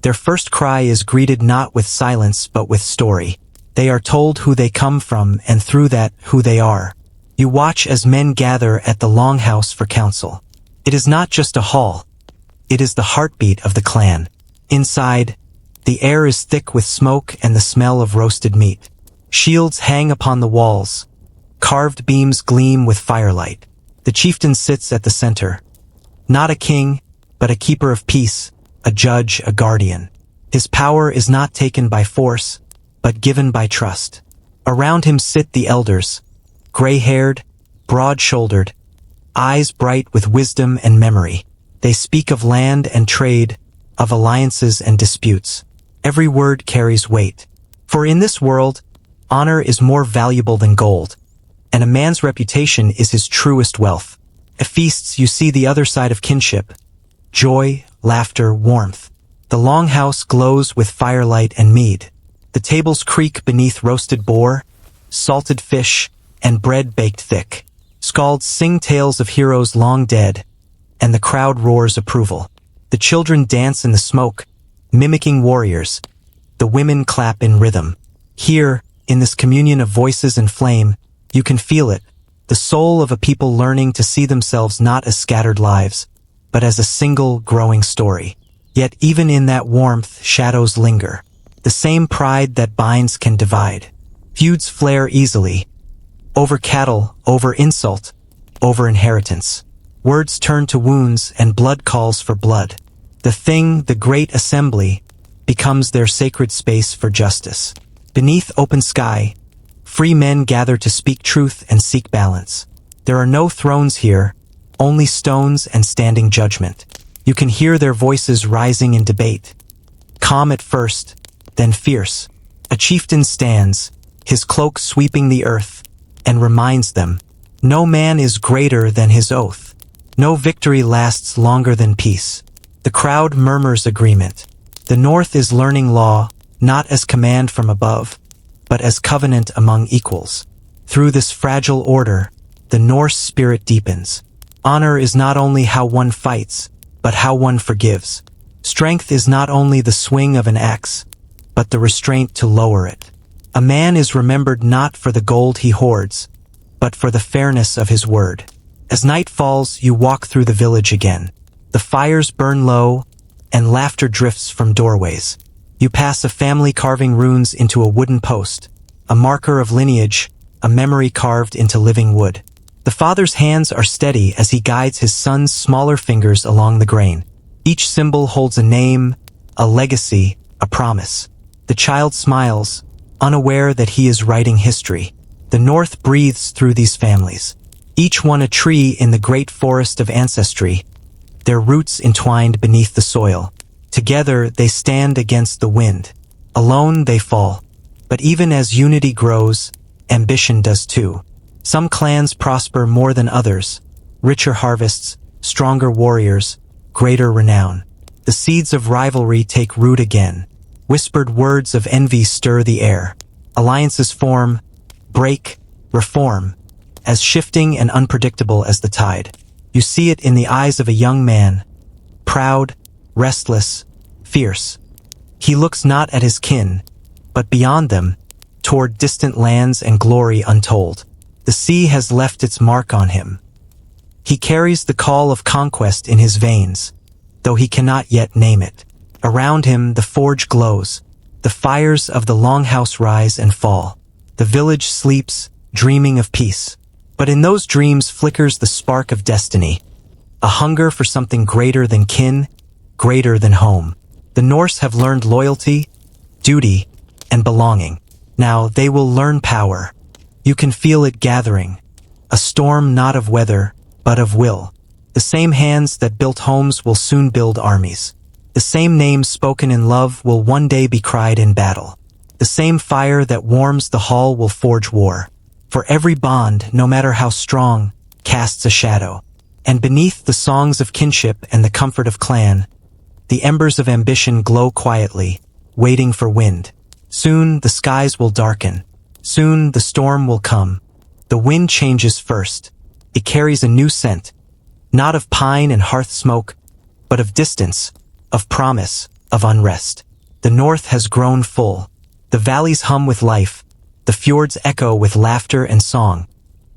their first cry is greeted not with silence but with story. They are told who they come from and through that, who they are. You watch as men gather at the longhouse for counsel. It is not just a hall. It is the heartbeat of the clan. Inside, the air is thick with smoke and the smell of roasted meat. Shields hang upon the walls. Carved beams gleam with firelight. The chieftain sits at the center. Not a king, but a keeper of peace, a judge, a guardian. His power is not taken by force, but given by trust. Around him sit the elders, gray-haired, broad-shouldered, eyes bright with wisdom and memory. They speak of land and trade, of alliances and disputes. Every word carries weight. For in this world, honor is more valuable than gold, and a man's reputation is his truest wealth. At feasts you see the other side of kinship. Joy, laughter, warmth. The longhouse glows with firelight and mead. The tables creak beneath roasted boar, salted fish, and bread baked thick. Skalds sing tales of heroes long dead, and the crowd roars approval. The children dance in the smoke, mimicking warriors. The women clap in rhythm. Here, in this communion of voices and flame, you can feel it, the soul of a people learning to see themselves not as scattered lives, but as a single, growing story. Yet even in that warmth, shadows linger. The same pride that binds can divide. Feuds flare easily. Over cattle, over insult, over inheritance. Words turn to wounds and blood calls for blood. The thing, the great assembly, becomes their sacred space for justice. Beneath open sky, free men gather to speak truth and seek balance. There are no thrones here, only stones and standing judgment. You can hear their voices rising in debate. Calm at first, then fierce. A chieftain stands, his cloak sweeping the earth, and reminds them, no man is greater than his oath. No victory lasts longer than peace. The crowd murmurs agreement. The North is learning law, not as command from above, but as covenant among equals. Through this fragile order, the Norse spirit deepens. Honor is not only how one fights, but how one forgives. Strength is not only the swing of an axe, but the restraint to lower it. A man is remembered not for the gold he hoards, but for the fairness of his word. As night falls, you walk through the village again. The fires burn low, and laughter drifts from doorways. You pass a family carving runes into a wooden post, a marker of lineage, a memory carved into living wood. The father's hands are steady as he guides his son's smaller fingers along the grain. Each symbol holds a name, a legacy, a promise. The child smiles, unaware that he is writing history. The North breathes through these families. Each one a tree in the great forest of ancestry, their roots entwined beneath the soil. Together they stand against the wind. Alone they fall. But even as unity grows, ambition does too. Some clans prosper more than others. Richer harvests, stronger warriors, greater renown. The seeds of rivalry take root again. Whispered words of envy stir the air. Alliances form, break, reform, as shifting and unpredictable as the tide. You see it in the eyes of a young man, proud, restless, fierce. He looks not at his kin, but beyond them, toward distant lands and glory untold. The sea has left its mark on him. He carries the call of conquest in his veins, though he cannot yet name it. Around him the forge glows. The fires of the longhouse rise and fall. The village sleeps, dreaming of peace. But in those dreams flickers the spark of destiny, a hunger for something greater than kin, greater than home. The Norse have learned loyalty, duty, and belonging. Now they will learn power. You can feel it gathering, a storm not of weather, but of will. The same hands that built homes will soon build armies. The same names spoken in love will one day be cried in battle. The same fire that warms the hall will forge war. For every bond, no matter how strong, casts a shadow. And beneath the songs of kinship and the comfort of clan, the embers of ambition glow quietly, waiting for wind. Soon the skies will darken. Soon the storm will come. The wind changes first. It carries a new scent, not of pine and hearth smoke, but of distance, of promise, of unrest. The north has grown full. The valleys hum with life. The fjords echo with laughter and song.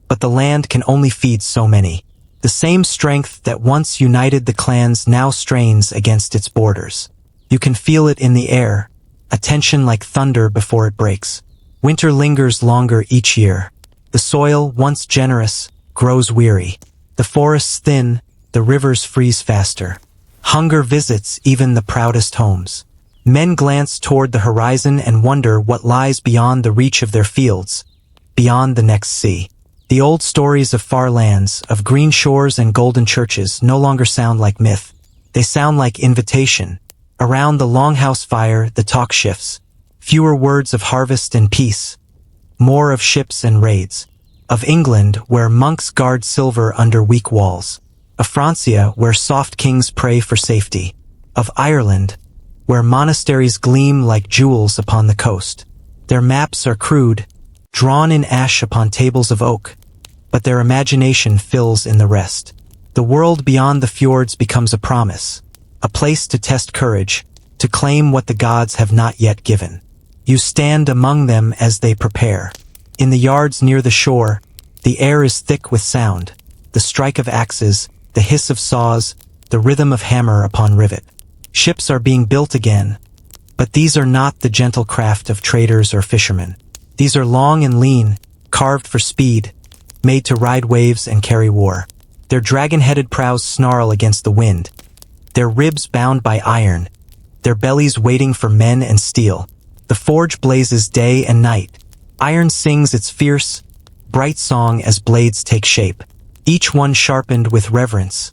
But the land can only feed so many. The same strength that once united the clans now strains against its borders. You can feel it in the air, a tension like thunder before it breaks. Winter lingers longer each year. The soil, once generous, grows weary. The forests thin, the rivers freeze faster. Hunger visits even the proudest homes. Men glance toward the horizon and wonder what lies beyond the reach of their fields, beyond the next sea. The old stories of far lands, of green shores and golden churches no longer sound like myth. They sound like invitation. Around the longhouse fire, the talk shifts. Fewer words of harvest and peace. More of ships and raids. Of England, where monks guard silver under weak walls. Of Francia, where soft kings pray for safety. Of Ireland, where monasteries gleam like jewels upon the coast. Their maps are crude, drawn in ash upon tables of oak, but their imagination fills in the rest. The world beyond the fjords becomes a promise, a place to test courage, to claim what the gods have not yet given. You stand among them as they prepare. In the yards near the shore, the air is thick with sound, the strike of axes, the hiss of saws, the rhythm of hammer upon rivet. Ships are being built again, but these are not the gentle craft of traders or fishermen. These are long and lean, carved for speed, made to ride waves and carry war. Their dragon-headed prows snarl against the wind, their ribs bound by iron, their bellies waiting for men and steel. The forge blazes day and night. Iron sings its fierce, bright song as blades take shape, each one sharpened with reverence,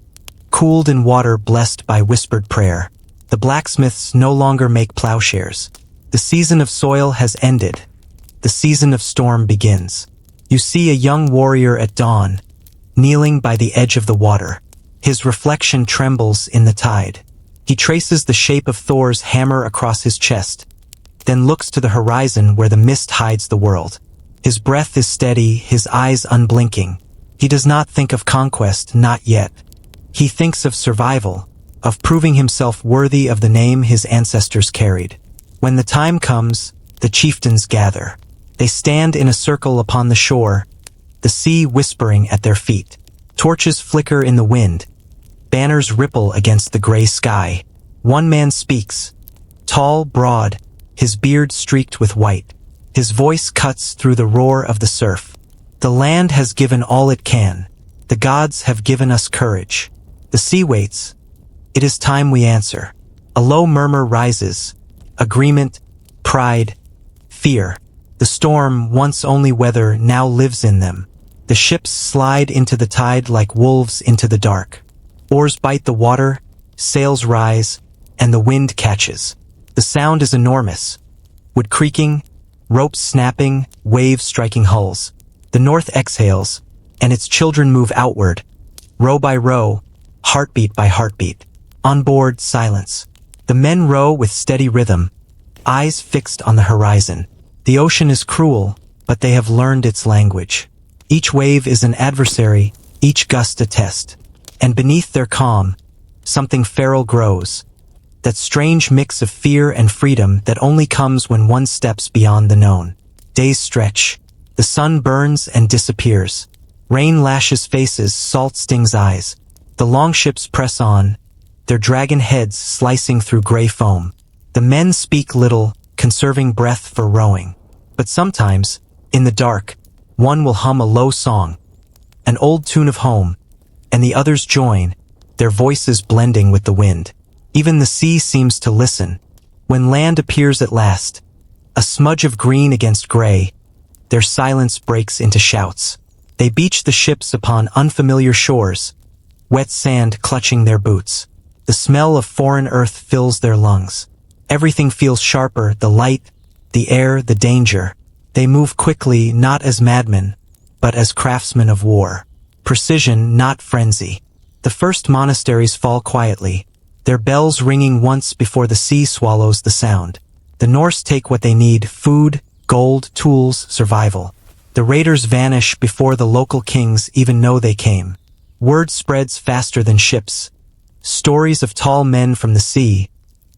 cooled in water blessed by whispered prayer. The blacksmiths no longer make plowshares. The season of soil has ended. The season of storm begins. You see a young warrior at dawn, kneeling by the edge of the water. His reflection trembles in the tide. He traces the shape of Thor's hammer across his chest, then looks to the horizon where the mist hides the world. His breath is steady, his eyes unblinking. He does not think of conquest, not yet. He thinks of survival, of proving himself worthy of the name his ancestors carried. When the time comes, the chieftains gather. They stand in a circle upon the shore, the sea whispering at their feet. Torches flicker in the wind. Banners ripple against the gray sky. One man speaks, tall, broad, his beard streaked with white. His voice cuts through the roar of the surf. The land has given all it can. The gods have given us courage. The sea waits. It is time we answer. A low murmur rises. Agreement, pride, fear. The storm, once only weather, now lives in them. The ships slide into the tide like wolves into the dark. Oars bite the water, sails rise, and the wind catches. The sound is enormous. Wood creaking, ropes snapping, waves striking hulls. The north exhales, and its children move outward, row by row, heartbeat by heartbeat. On board, silence. The men row with steady rhythm, eyes fixed on the horizon. The ocean is cruel, but they have learned its language. Each wave is an adversary, each gust a test. And beneath their calm, something feral grows. That strange mix of fear and freedom that only comes when one steps beyond the known. Days stretch. The sun burns and disappears. Rain lashes faces, salt stings eyes. The longships press on, their dragon heads slicing through gray foam. The men speak little, conserving breath for rowing. But sometimes, in the dark, one will hum a low song, an old tune of home, and the others join, their voices blending with the wind. Even the sea seems to listen. When land appears at last, a smudge of green against gray, their silence breaks into shouts. They beach the ships upon unfamiliar shores, wet sand clutching their boots. The smell of foreign earth fills their lungs. Everything feels sharper, the light, the air, the danger. They move quickly, not as madmen, but as craftsmen of war. Precision, not frenzy. The first monasteries fall quietly, their bells ringing once before the sea swallows the sound. The Norse take what they need: food, gold, tools, survival. The raiders vanish before the local kings even know they came. Word spreads faster than ships. Stories of tall men from the sea,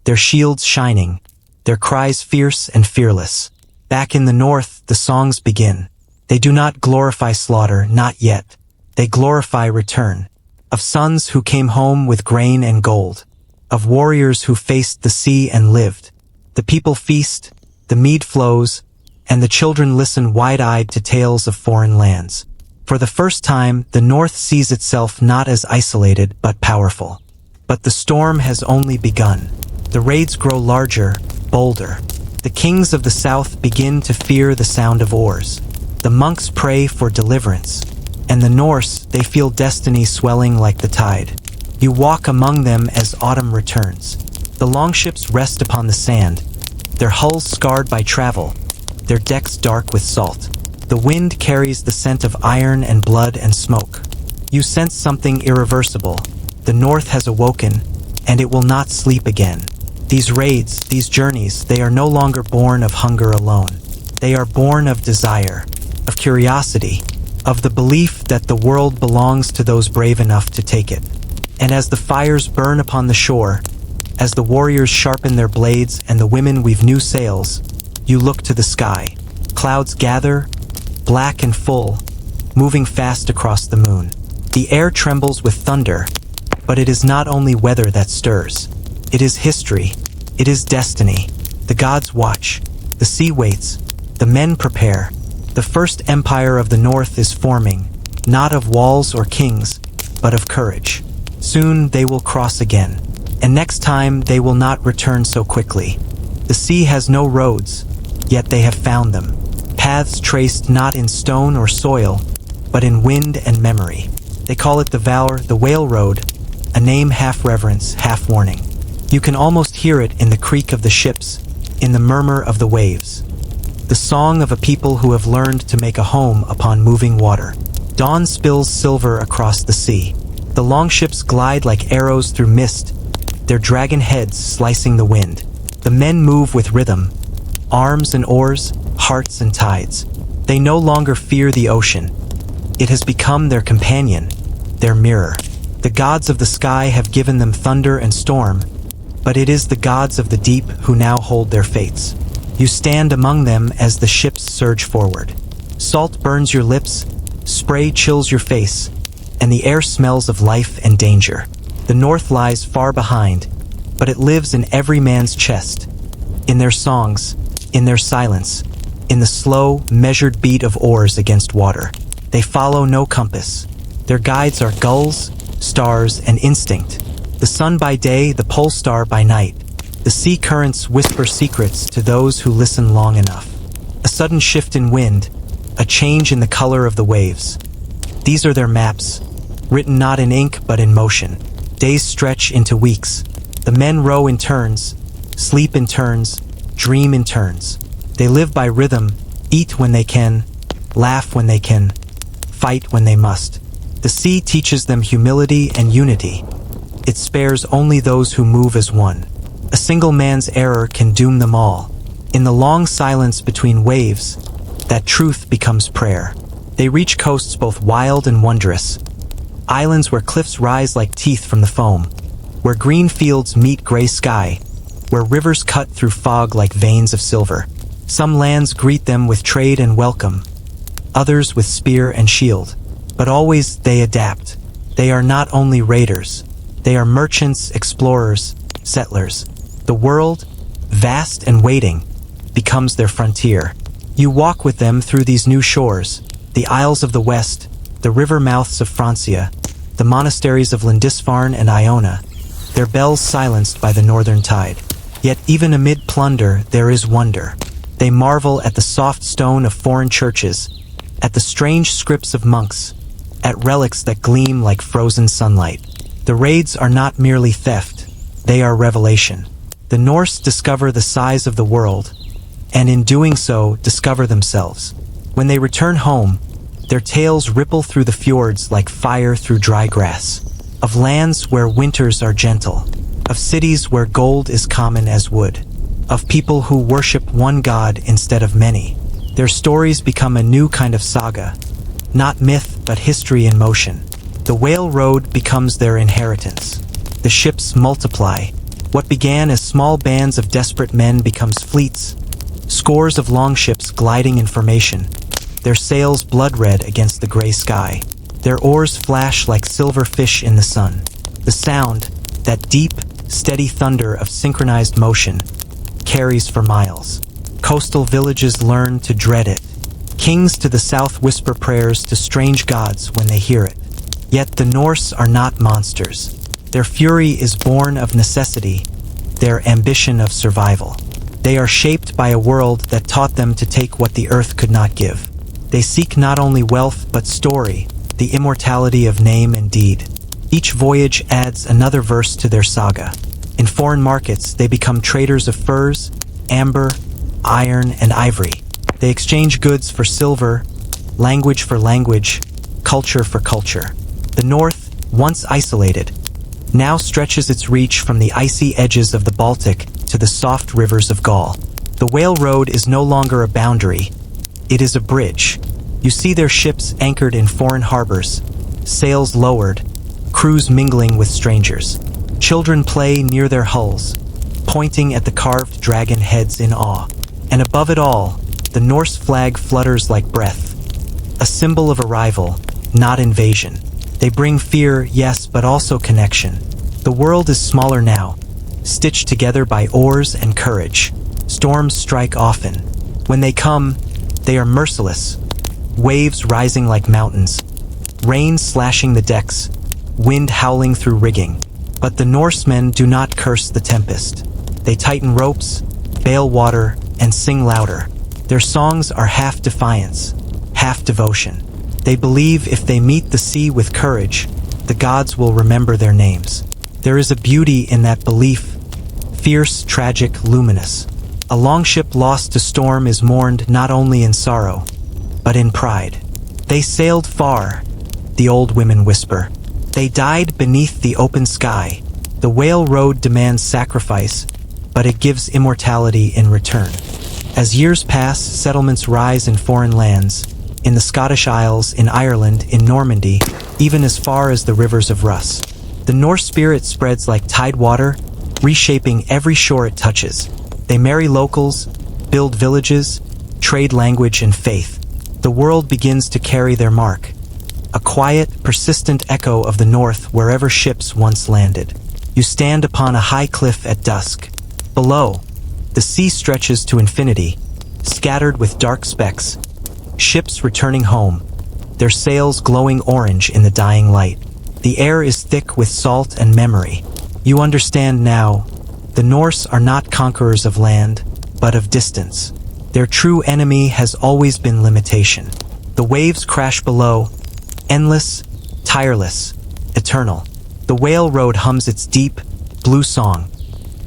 their shields shining, their cries fierce and fearless. Back in the north, the songs begin. They do not glorify slaughter, not yet. They glorify return. Of sons who came home with grain and gold. Of warriors who faced the sea and lived. The people feast, the mead flows, and the children listen wide-eyed to tales of foreign lands. For the first time, the North sees itself not as isolated but powerful. But the storm has only begun. The raids grow larger, bolder. The kings of the south begin to fear the sound of oars. The monks pray for deliverance. And the Norse, they feel destiny swelling like the tide. You walk among them as autumn returns. The longships rest upon the sand, their hulls scarred by travel, their decks dark with salt. The wind carries the scent of iron and blood and smoke. You sense something irreversible. The North has awoken, and it will not sleep again. These raids, these journeys, they are no longer born of hunger alone. They are born of desire, of curiosity, of the belief that the world belongs to those brave enough to take it. And as the fires burn upon the shore, as the warriors sharpen their blades and the women weave new sails, you look to the sky. Clouds gather, black and full, moving fast across the moon. The air trembles with thunder, but it is not only weather that stirs. It is history. It is destiny. The gods watch. The sea waits. The men prepare. The first empire of the North is forming, not of walls or kings, but of courage. Soon they will cross again, and next time they will not return so quickly. The sea has no roads, yet they have found them. Paths traced not in stone or soil, but in wind and memory. They call it the Valor, the Whale Road, a name half reverence, half warning. You can almost hear it in the creak of the ships, in the murmur of the waves. The song of a people who have learned to make a home upon moving water. Dawn spills silver across the sea. The longships glide like arrows through mist, their dragon heads slicing the wind. The men move with rhythm, arms and oars, hearts and tides. They no longer fear the ocean. It has become their companion, their mirror. The gods of the sky have given them thunder and storm, but it is the gods of the deep who now hold their fates. You stand among them as the ships surge forward. Salt burns your lips, spray chills your face, and the air smells of life and danger. The North lies far behind, but it lives in every man's chest, in their songs, in their silence, in the slow, measured beat of oars against water. They follow no compass. Their guides are gulls, stars, and instinct. The sun by day, the pole star by night. The sea currents whisper secrets to those who listen long enough. A sudden shift in wind, a change in the color of the waves. These are their maps, written not in ink but in motion. Days stretch into weeks. The men row in turns, sleep in turns, dream in turns. They live by rhythm, eat when they can, laugh when they can, fight when they must. The sea teaches them humility and unity. It spares only those who move as one. A single man's error can doom them all. In the long silence between waves, that truth becomes prayer. They reach coasts both wild and wondrous. Islands where cliffs rise like teeth from the foam. Where green fields meet gray sky. Where rivers cut through fog like veins of silver. Some lands greet them with trade and welcome. Others with spear and shield. But always they adapt. They are not only raiders. They are merchants, explorers, settlers. The world, vast and waiting, becomes their frontier. You walk with them through these new shores, the isles of the west, the river mouths of Francia, the monasteries of Lindisfarne and Iona, their bells silenced by the northern tide. Yet even amid plunder there is wonder. They marvel at the soft stone of foreign churches, at the strange scripts of monks, at relics that gleam like frozen sunlight. The raids are not merely theft, they are revelation. The Norse discover the size of the world, and in doing so, discover themselves. When they return home, their tales ripple through the fjords like fire through dry grass. of lands where winters are gentle, of cities where gold is common as wood, of people who worship one god instead of many. Their stories become a new kind of saga, not myth but history in motion. The whale road becomes their inheritance. The ships multiply. What began as small bands of desperate men becomes fleets, scores of longships gliding in formation, their sails blood-red against the gray sky. Their oars flash like silver fish in the sun. The sound, that deep, steady thunder of synchronized motion, carries for miles. Coastal villages learn to dread it. Kings to the south whisper prayers to strange gods when they hear it. Yet the Norse are not monsters. Their fury is born of necessity, their ambition of survival. They are shaped by a world that taught them to take what the earth could not give. They seek not only wealth but story, the immortality of name and deed. Each voyage adds another verse to their saga. In foreign markets, they become traders of furs, amber, iron, and ivory. They exchange goods for silver, language for language, culture for culture. The North, once isolated, now stretches its reach from the icy edges of the Baltic to the soft rivers of Gaul. The whale road is no longer a boundary, it is a bridge. You see their ships anchored in foreign harbors, sails lowered, crews mingling with strangers. Children play near their hulls, pointing at the carved dragon heads in awe. And above it all, the Norse flag flutters like breath, a symbol of arrival, not invasion. They bring fear, yes, but also connection. The world is smaller now, stitched together by oars and courage. Storms strike often. When they come, they are merciless. Waves rising like mountains, rain slashing the decks, wind howling through rigging. But the Norsemen do not curse the tempest. They tighten ropes, bail water, and sing louder. Their songs are half defiance, half devotion. They believe if they meet the sea with courage, the gods will remember their names. There is a beauty in that belief, fierce, tragic, luminous. A longship lost to storm is mourned not only in sorrow, but in pride. They sailed far, the old women whisper. They died beneath the open sky. The whale road demands sacrifice, but it gives immortality in return. As years pass, settlements rise in foreign lands, in the Scottish Isles, in Ireland, in Normandy, even as far as the rivers of Russ. The Norse spirit spreads like tide water, reshaping every shore it touches. They marry locals, build villages, trade language and faith. The world begins to carry their mark, a quiet, persistent echo of the North wherever ships once landed. You stand upon a high cliff at dusk. Below, the sea stretches to infinity, scattered with dark specks. Ships returning home, their sails glowing orange in the dying light. The air is thick with salt and memory. You understand now, the Norse are not conquerors of land, but of distance. Their true enemy has always been limitation. The waves crash below, endless, tireless, eternal. The whale road hums its deep, blue song,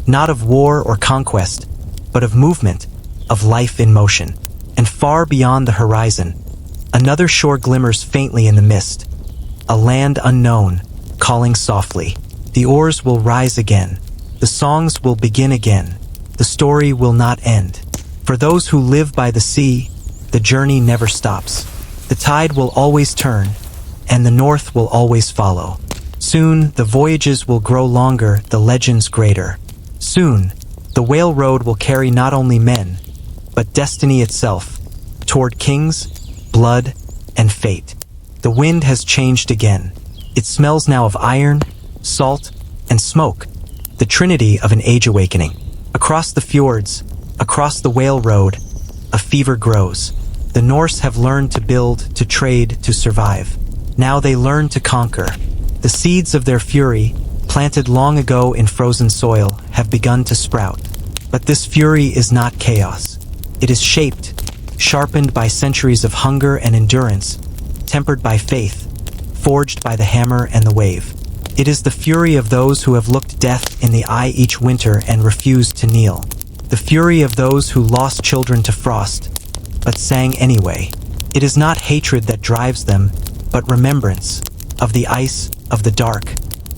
not of war or conquest, but of movement, of life in motion. And far beyond the horizon, another shore glimmers faintly in the mist, a land unknown, calling softly. The oars will rise again, the songs will begin again, the story will not end. For those who live by the sea, the journey never stops. The tide will always turn, and the north will always follow. Soon, the voyages will grow longer, the legends greater. Soon, the whale road will carry not only men, but destiny itself, toward kings, blood, and fate. The wind has changed again. It smells now of iron, salt, and smoke, the trinity of an age awakening. Across the fjords, across the whale road, a fever grows. The Norse have learned to build, to trade, to survive. Now they learn to conquer. The seeds of their fury, planted long ago in frozen soil, have begun to sprout. But this fury is not chaos. It is shaped, sharpened by centuries of hunger and endurance, tempered by faith, forged by the hammer and the wave. It is the fury of those who have looked death in the eye each winter and refused to kneel. The fury of those who lost children to frost, but sang anyway. It is not hatred that drives them, but remembrance of the ice, of the dark,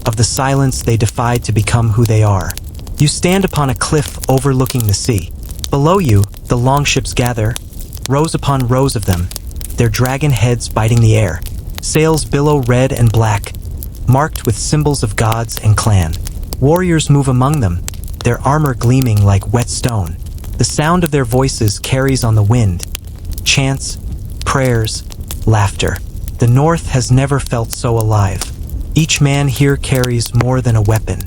Of the silence they defied to become who they are. You stand upon a cliff overlooking the sea. Below you, the longships gather, rows upon rows of them, their dragon heads biting the air. Sails billow red and black, marked with symbols of gods and clan. Warriors move among them, their armor gleaming like wet stone. The sound of their voices carries on the wind. Chants, prayers, laughter. The North has never felt so alive. Each man here carries more than a weapon.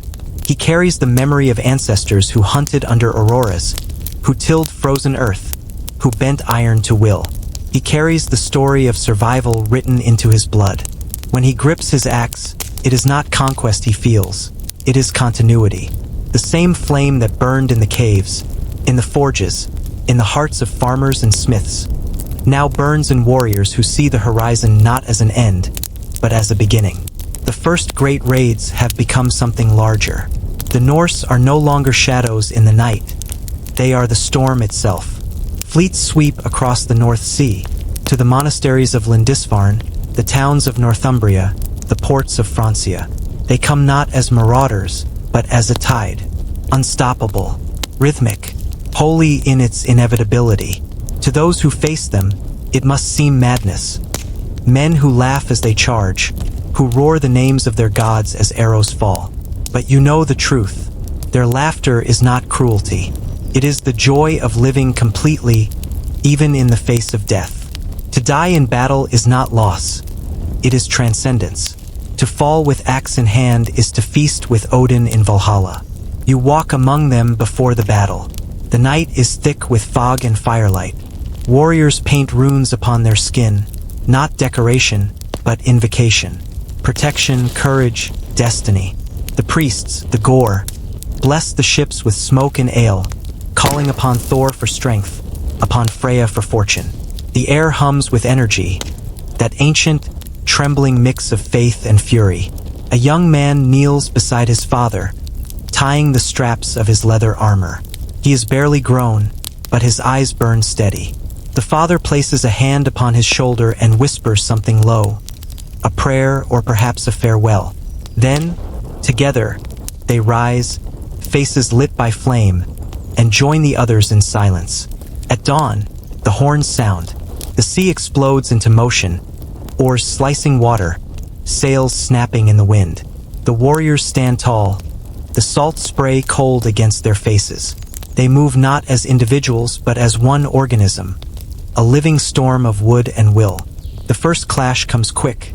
He carries the memory of ancestors who hunted under auroras, who tilled frozen earth, who bent iron to will. He carries the story of survival written into his blood. When he grips his axe, it is not conquest he feels. It is continuity. The same flame that burned in the caves, in the forges, in the hearts of farmers and smiths, now burns in warriors who see the horizon not as an end, but as a beginning. The first great raids have become something larger. The Norse are no longer shadows in the night. They are the storm itself. Fleets sweep across the North Sea, to the monasteries of Lindisfarne, the towns of Northumbria, the ports of Francia. They come not as marauders, but as a tide, unstoppable, rhythmic, holy in its inevitability. To those who face them, it must seem madness. Men who laugh as they charge, who roar the names of their gods as arrows fall. But you know the truth. Their laughter is not cruelty. It is the joy of living completely, even in the face of death. To die in battle is not loss. It is transcendence. To fall with axe in hand is to feast with Odin in Valhalla. You walk among them before the battle. The night is thick with fog and firelight. Warriors paint runes upon their skin, not decoration, but invocation. Protection, courage, destiny. The priests, the gore, bless the ships with smoke and ale, calling upon Thor for strength, upon Freya for fortune. The air hums with energy, that ancient, trembling mix of faith and fury. A young man kneels beside his father, tying the straps of his leather armor. He is barely grown, but his eyes burn steady. The father places a hand upon his shoulder and whispers something low, a prayer or perhaps a farewell. Then, together, they rise, faces lit by flame, and join the others in silence. At dawn, the horns sound. The sea explodes into motion, oars slicing water, sails snapping in the wind. The warriors stand tall, the salt spray cold against their faces. They move not as individuals, but as one organism, a living storm of wood and will. The first clash comes quick.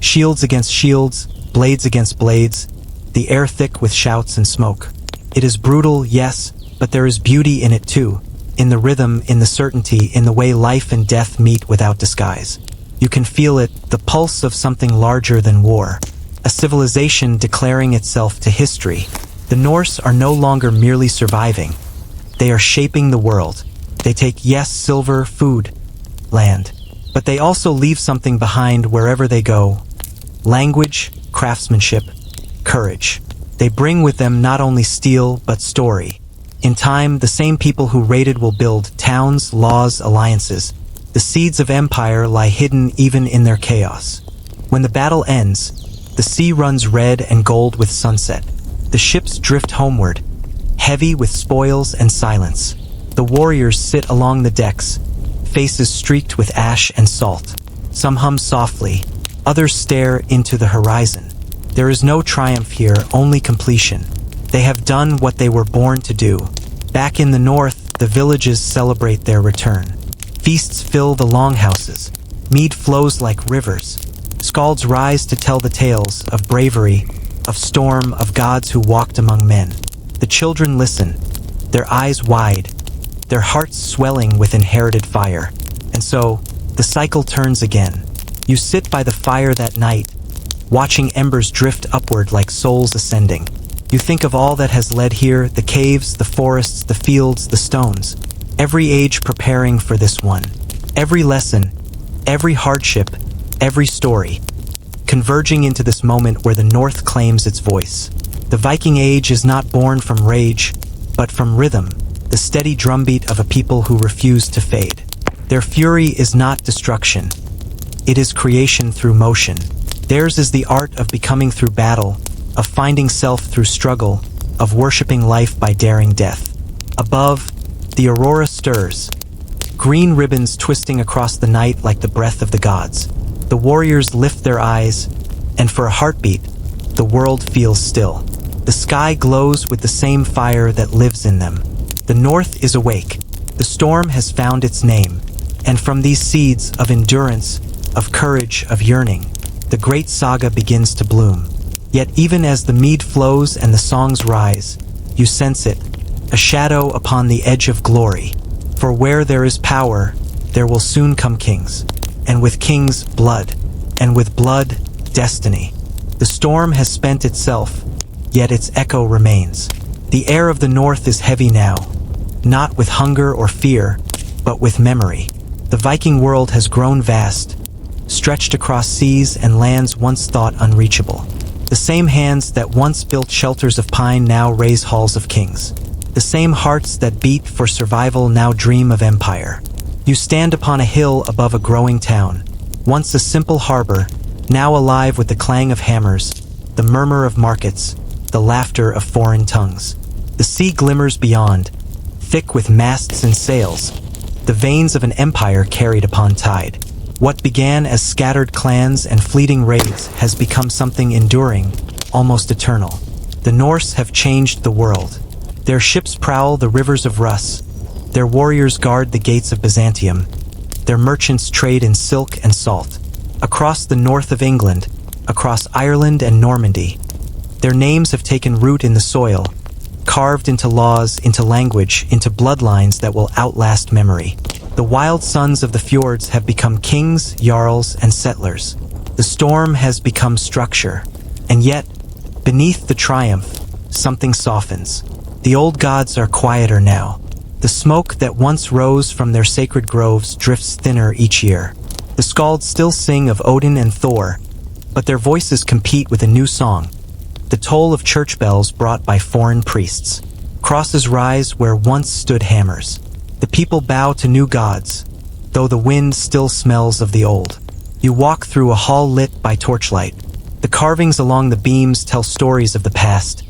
Shields against shields, blades against blades, the air thick with shouts and smoke. It is brutal, yes, but there is beauty in it too. In the rhythm, in the certainty, in the way life and death meet without disguise. You can feel it, the pulse of something larger than war. A civilization declaring itself to history. The Norse are no longer merely surviving. They are shaping the world. They take, yes, silver, food, land. But they also leave something behind wherever they go. Language, craftsmanship, courage. They bring with them not only steel, but story. In time, the same people who raided will build towns, laws, alliances. The seeds of empire lie hidden even in their chaos. When the battle ends, the sea runs red and gold with sunset. The ships drift homeward, heavy with spoils and silence. The warriors sit along the decks, faces streaked with ash and salt. Some hum softly, others stare into the horizon. There is no triumph here, only completion. They have done what they were born to do. Back in the north, the villages celebrate their return. Feasts fill the longhouses. Mead flows like rivers. Skalds rise to tell the tales of bravery, of storm, of gods who walked among men. The children listen, their eyes wide, their hearts swelling with inherited fire. And so, the cycle turns again. You sit by the fire that night, watching embers drift upward like souls ascending. You think of all that has led here, the caves, the forests, the fields, the stones. Every age preparing for this one. Every lesson, every hardship, every story, converging into this moment where the North claims its voice. The Viking Age is not born from rage, but from rhythm, the steady drumbeat of a people who refuse to fade. Their fury is not destruction. It is creation through motion. Theirs is the art of becoming through battle, of finding self through struggle, of worshipping life by daring death. Above, the aurora stirs, green ribbons twisting across the night like the breath of the gods. The warriors lift their eyes, and for a heartbeat, the world feels still. The sky glows with the same fire that lives in them. The north is awake. The storm has found its name, and from these seeds of endurance, of courage, of yearning, the great saga begins to bloom. Yet even as the mead flows and the songs rise, you sense it, a shadow upon the edge of glory. For where there is power, there will soon come kings. And with kings, blood. And with blood, destiny. The storm has spent itself, yet its echo remains. The air of the north is heavy now, not with hunger or fear, but with memory. The Viking world has grown vast, stretched across seas and lands once thought unreachable. The same hands that once built shelters of pine now raise halls of kings. The same hearts that beat for survival now dream of empire. You stand upon a hill above a growing town, once a simple harbor, now alive with the clang of hammers, the murmur of markets, the laughter of foreign tongues. The sea glimmers beyond, thick with masts and sails, the veins of an empire carried upon tide. What began as scattered clans and fleeting raids has become something enduring, almost eternal. The Norse have changed the world. Their ships prowl the rivers of Rus. Their warriors guard the gates of Byzantium. Their merchants trade in silk and salt. Across the north of England, across Ireland and Normandy, their names have taken root in the soil, carved into laws, into language, into bloodlines that will outlast memory. The wild sons of the fjords have become kings, jarls, and settlers. The storm has become structure. And yet, beneath the triumph, something softens. The old gods are quieter now. The smoke that once rose from their sacred groves drifts thinner each year. The skalds still sing of Odin and Thor, but their voices compete with a new song. The toll of church bells brought by foreign priests. Crosses rise where once stood hammers. The people bow to new gods, though the wind still smells of the old. You walk through a hall lit by torchlight. The carvings along the beams tell stories of the past.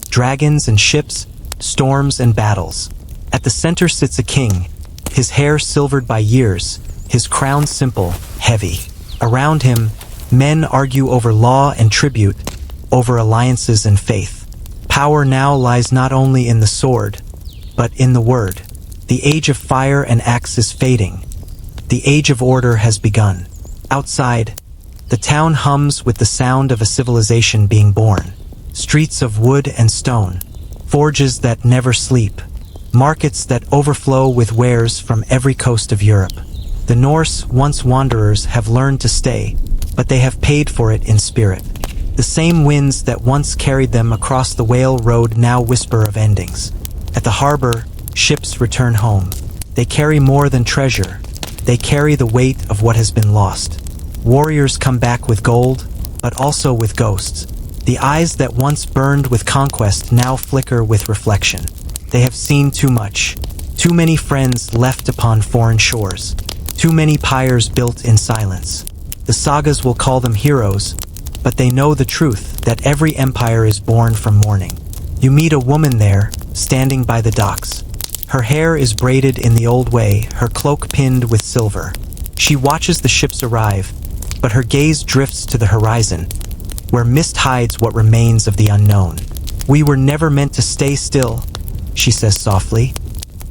Dragons and ships, storms and battles. At the center sits a king, his hair silvered by years, his crown simple, heavy. Around him, men argue over law and tribute, over alliances and faith. Power now lies not only in the sword, but in the word. The age of fire and axe is fading. The age of order has begun. Outside, the town hums with the sound of a civilization being born. Streets of wood and stone, forges that never sleep, markets that overflow with wares from every coast of Europe. The Norse, once wanderers, have learned to stay, but they have paid for it in spirit. The same winds that once carried them across the Whale Road now whisper of endings. At the harbor, ships return home. They carry more than treasure. They carry the weight of what has been lost. Warriors come back with gold, but also with ghosts. The eyes that once burned with conquest now flicker with reflection. They have seen too much. Too many friends left upon foreign shores. Too many pyres built in silence. The sagas will call them heroes, but they know the truth that every empire is born from mourning. You meet a woman there, standing by the docks. Her hair is braided in the old way, her cloak pinned with silver. She watches the ships arrive, but her gaze drifts to the horizon, where mist hides what remains of the unknown. "We were never meant to stay still," she says softly.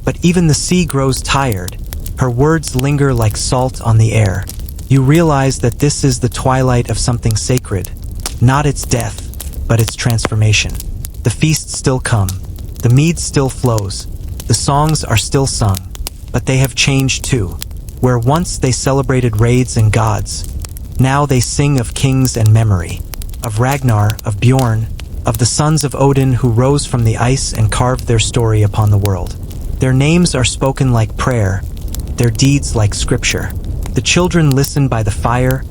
But even the sea grows tired. Her words linger like salt on the air. You realize that this is the twilight of something sacred, not its death, but its transformation. The feasts still come. The mead still flows. The songs are still sung, but they have changed too. Where once they celebrated raids and gods, now they sing of kings and memory, of Ragnar, of Bjorn, of the sons of Odin who rose from the ice and carved their story upon the world. Their names are spoken like prayer, their deeds like scripture. The children listen by the fire,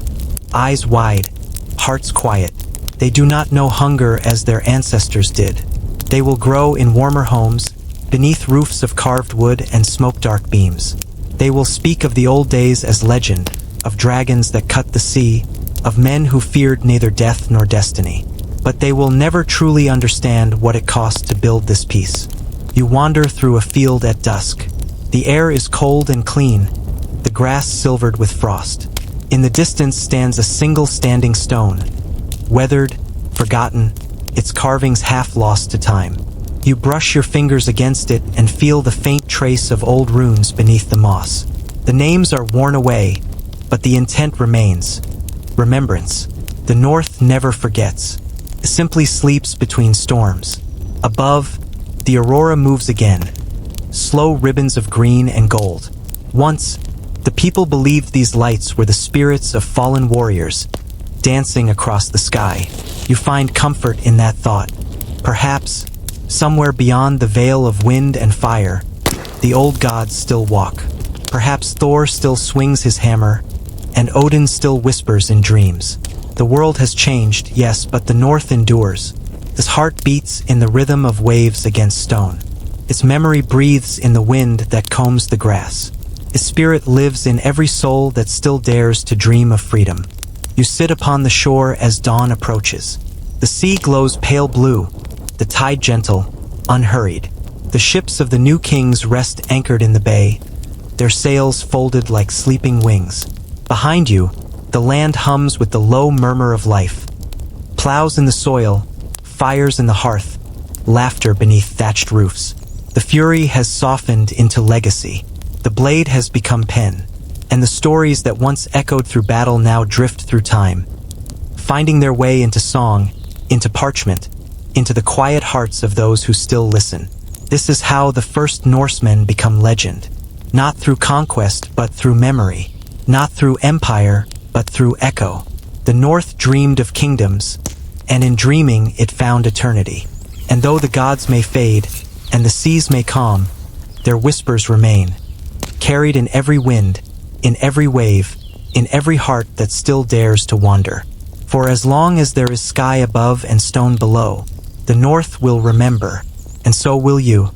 eyes wide, hearts quiet. They do not know hunger as their ancestors did. They will grow in warmer homes, beneath roofs of carved wood and smoke-dark beams. They will speak of the old days as legend, of dragons that cut the sea, of men who feared neither death nor destiny. but they will never truly understand what it cost to build this peace. You wander through a field at dusk. The air is cold and clean, the grass silvered with frost. In the distance stands a single standing stone, weathered, forgotten, its carvings half lost to time. You brush your fingers against it and feel the faint trace of old runes beneath the moss. The names are worn away, but the intent remains. Remembrance. The North never forgets. It simply sleeps between storms. Above, the aurora moves again. Slow ribbons of green and gold. Once, the people believed these lights were the spirits of fallen warriors, dancing across the sky. You find comfort in that thought. Perhaps, somewhere beyond the veil of wind and fire, the old gods still walk. Perhaps Thor still swings his hammer, and Odin still whispers in dreams. The world has changed, yes, but the North endures. Its heart beats in the rhythm of waves against stone. Its memory breathes in the wind that combs the grass. Its spirit lives in every soul that still dares to dream of freedom. You sit upon the shore as dawn approaches. The sea glows pale blue, the tide gentle, unhurried. The ships of the new kings rest anchored in the bay, their sails folded like sleeping wings. Behind you, the land hums with the low murmur of life. Plows in the soil, fires in the hearth, laughter beneath thatched roofs. The fury has softened into legacy. The blade has become pen, and the stories that once echoed through battle now drift through time, finding their way into song, into parchment, into the quiet hearts of those who still listen. This is how the first Norsemen become legend. Not through conquest, but through memory. Not through empire, but through echo. The North dreamed of kingdoms, and in dreaming it found eternity. And though the gods may fade, and the seas may calm, their whispers remain, carried in every wind, in every wave, in every heart that still dares to wander. For as long as there is sky above and stone below, the North will remember, and so will you.